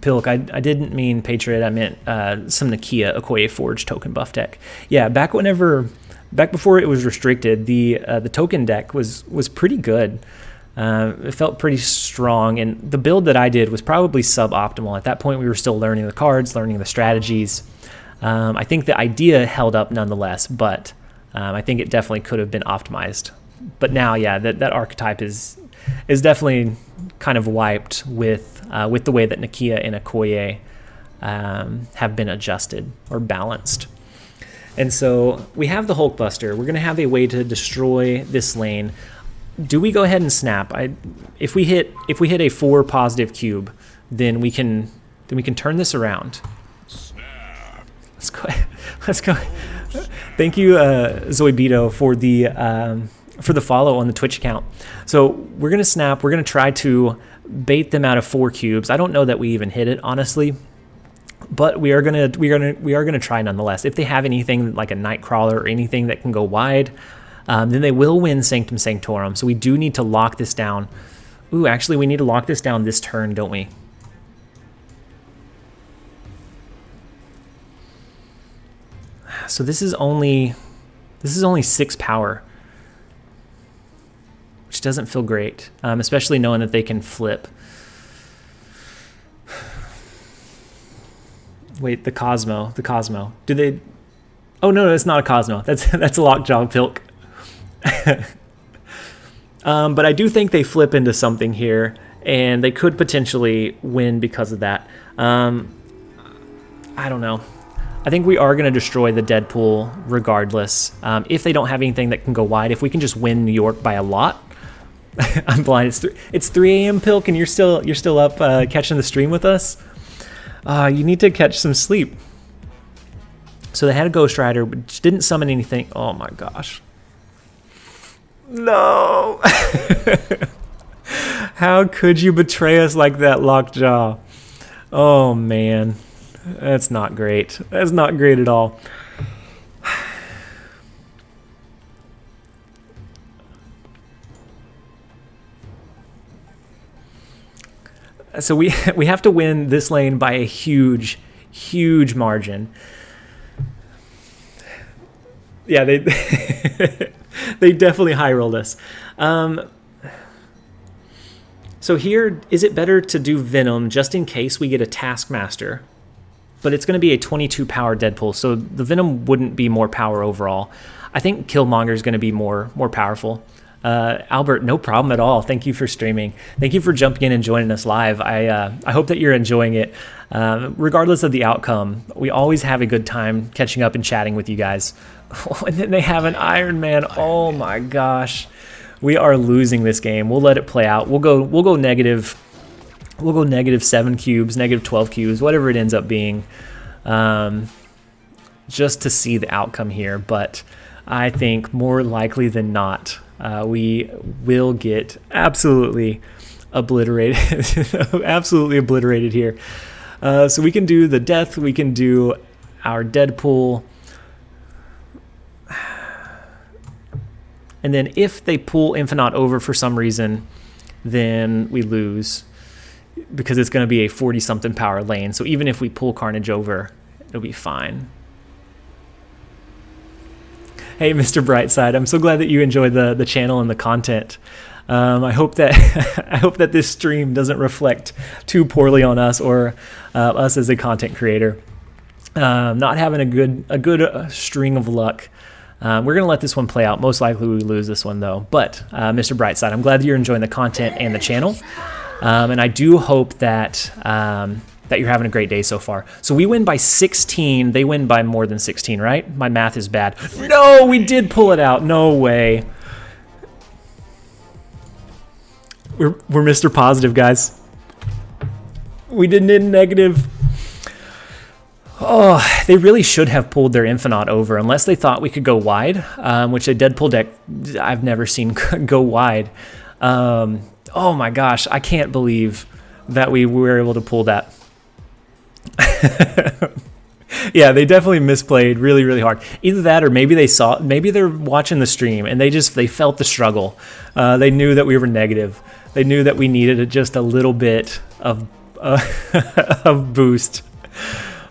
Pilk, I didn't mean Patriot, I meant some Nakia Okoye Forge token buff deck. Yeah, back before it was restricted, the token deck was pretty good. It felt pretty strong, and the build that I did was probably suboptimal. At that point, we were still learning the cards, learning the strategies. I think the idea held up nonetheless, but I think it definitely could have been optimized. But now, yeah, that archetype is definitely kind of wiped with the way that Nakia and Okoye have been adjusted or balanced. And so we have the Hulkbuster. We're going to have a way to destroy this lane. Do we go ahead and snap? If we hit a 4 positive cube, then we can turn this around. Snap. Let's go. Thank you, Zoibito, for the follow on the Twitch account. So we're gonna snap. We're gonna try to bait them out of 4 cubes. I don't know that we even hit it, honestly, but we are gonna try nonetheless. If they have anything like a Nightcrawler or anything that can go wide, then they will win Sanctum Sanctorum. So we do need to lock this down. Ooh, actually, we need to lock this down this turn, don't we? So this is only 6 power, which doesn't feel great, especially knowing that they can flip. Wait, the Cosmo. Do they? Oh no, it's not a Cosmo. That's a Lockjaw Pilk. But I do think they flip into something here, and they could potentially win because of that. I don't know. I think we are going to destroy the Deadpool regardless. If they don't have anything that can go wide, if we can just win New York by a lot. I'm blind. It's 3 a.m. Pilk, and you're still up catching the stream with us. You need to catch some sleep. So they had a Ghost Rider, but just didn't summon anything. Oh my gosh. No. How could you betray us like that, Lockjaw? Oh man. That's not great. That's not great at all. So we have to win this lane by a huge margin. Yeah, they they definitely high rolled us. So here, is it better to do Venom just in case we get a Taskmaster? But it's going to be a 22 power Deadpool, so the Venom wouldn't be more power overall. I think Killmonger is going to be more powerful. Albert, no problem at all. Thank you for streaming. Thank you for jumping in and joining us live. I hope that you're enjoying it. Regardless of the outcome, we always have a good time catching up and chatting with you guys. And then they have an Iron Man. Oh my gosh. We are losing this game. We'll let it play out. We'll go negative 7 cubes, negative 12 cubes, whatever it ends up being, just to see the outcome here. But I think more likely than not, we will get absolutely obliterated, absolutely obliterated here. So we can do the death, we can do our Deadpool, and then if they pull Infinite over for some reason, then we lose, because it's going to be a 40-something power lane. So even if we pull Carnage over, it'll be fine. Hey, Mr. Brightside, I'm so glad that you enjoy the channel and the content. I hope that I hope that this stream doesn't reflect too poorly on us or us as a content creator. Not having a good string of luck. We're gonna let this one play out. Most likely we lose this one though. But Mr. Brightside, I'm glad that you're enjoying the content and the channel, and I do hope that that you're having a great day so far. So we win by 16. They win by more than 16, right? My math is bad. No, we did pull it out. No way. We're Mr. Positive, guys. We didn't hit negative. Oh, they really should have pulled their Infinite over, unless they thought we could go wide, which a Deadpool deck I've never seen go wide. Oh my gosh, I can't believe that we were able to pull that. Yeah, they definitely misplayed really, really hard. Either that, or maybe maybe they're watching the stream and they felt the struggle. They knew that we were negative. They knew that we needed just a little bit of of boost.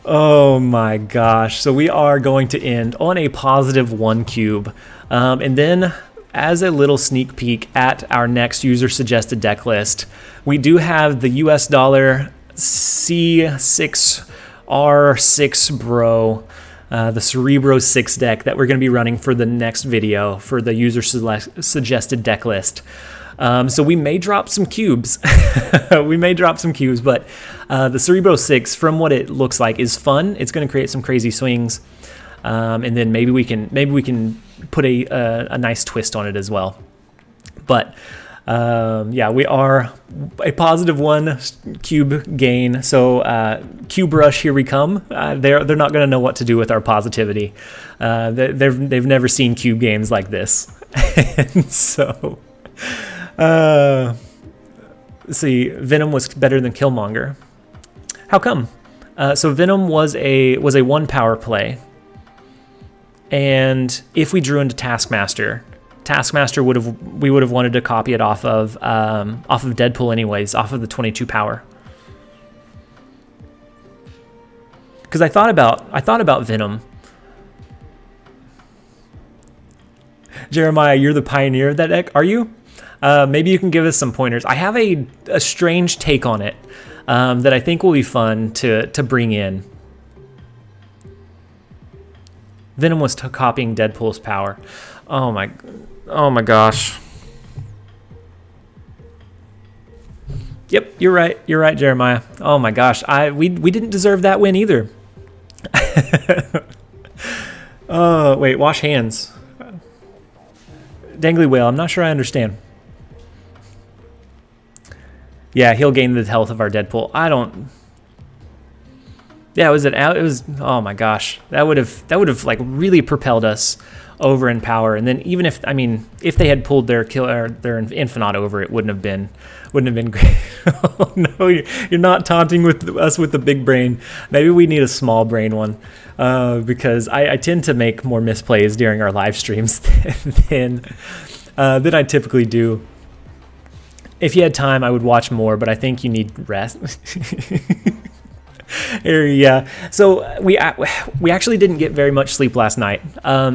Oh my gosh. So we are going to end on a positive 1 cube. And then as a little sneak peek at our next user suggested deck list, we do have the US dollar C6R6 Bro, the Cerebro 6 deck that we're going to be running for the next video for the user suggested deck list. So we may drop some cubes. We may drop some cubes, but the Cerebro 6, from what it looks like, is fun. It's going to create some crazy swings, and then maybe we can put a nice twist on it as well. But yeah, we are a positive 1 cube gain. So cube rush, here we come. They're not going to know what to do with our positivity. They've never seen cube games like this, and so. Let's see, Venom was better than Killmonger. How come? So Venom was a 1 power play, and if we drew into Taskmaster, we would have wanted to copy it off of Deadpool anyways, off of the 22 power. Because I thought about Venom. Jeremiah, you're the pioneer of that deck, are you? Maybe you can give us some pointers. I have a strange take on it that I think will be fun to bring in. Venom was copying Deadpool's power. Oh my gosh. Yep, you're right, Jeremiah. Oh my gosh, we didn't deserve that win either. Oh wait, wash hands. Dangly Whale, I'm not sure I understand. Yeah, he'll gain the health of our Deadpool. Yeah, it was. Oh my gosh, that would have like really propelled us over in power. And then even if they had pulled their Infinite over, it wouldn't have been great. Oh no, you're not taunting with us with the big brain. Maybe we need a small brain one, because I tend to make more misplays during our live streams than I typically do. If you had time, I would watch more, but I think you need rest. Yeah. So we actually didn't get very much sleep last night.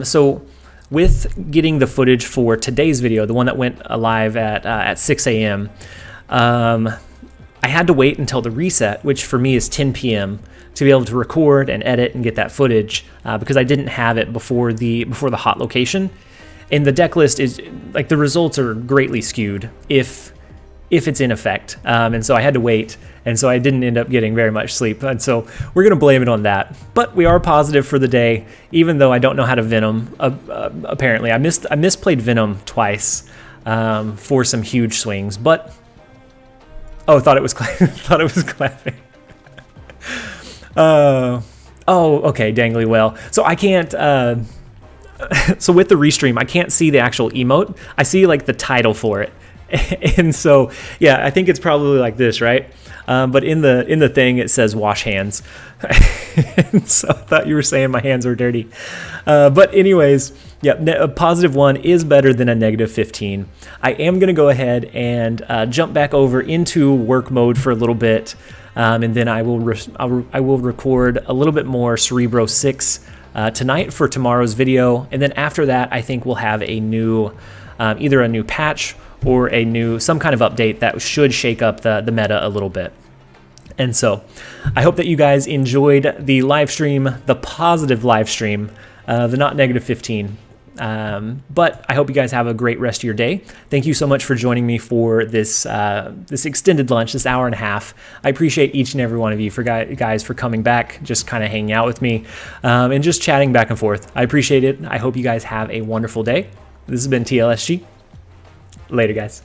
So with getting the footage for today's video, the one that went live at 6 a.m., I had to wait until the reset, which for me is 10 p.m., to be able to record and edit and get that footage, because I didn't have it before the hot location. And the deck list is like, the results are greatly skewed if it's in effect, and so I had to wait, and so I didn't end up getting very much sleep, and so we're gonna blame it on that. But we are positive for the day, even though I don't know how to Venom. Apparently, I misplayed Venom twice for some huge swings, but thought it was clapping. Oh, okay, Dangly Whale. So I can't. So with the restream, I can't see the actual emote. I see like the title for it. And so, yeah, I think it's probably like this, right? But in the thing, it says wash hands. And so I thought you were saying my hands were dirty. But anyways, yeah, a positive 1 is better than a negative 15. I am going to go ahead and jump back over into work mode for a little bit. And then I will record a little bit more Cerebro 6 tonight for tomorrow's video, and then after that, I think we'll have a new, either a new patch or some kind of update that should shake up the meta a little bit. And so I hope that you guys enjoyed the live stream, the positive live stream, the not negative 15. But I hope you guys have a great rest of your day. Thank you so much for joining me for this this extended lunch, this hour and a half. I appreciate each and every one of you guys for coming back, just kind of hanging out with me, and just chatting back and forth. I appreciate it. I hope you guys have a wonderful day. This has been TLSG. Later, guys.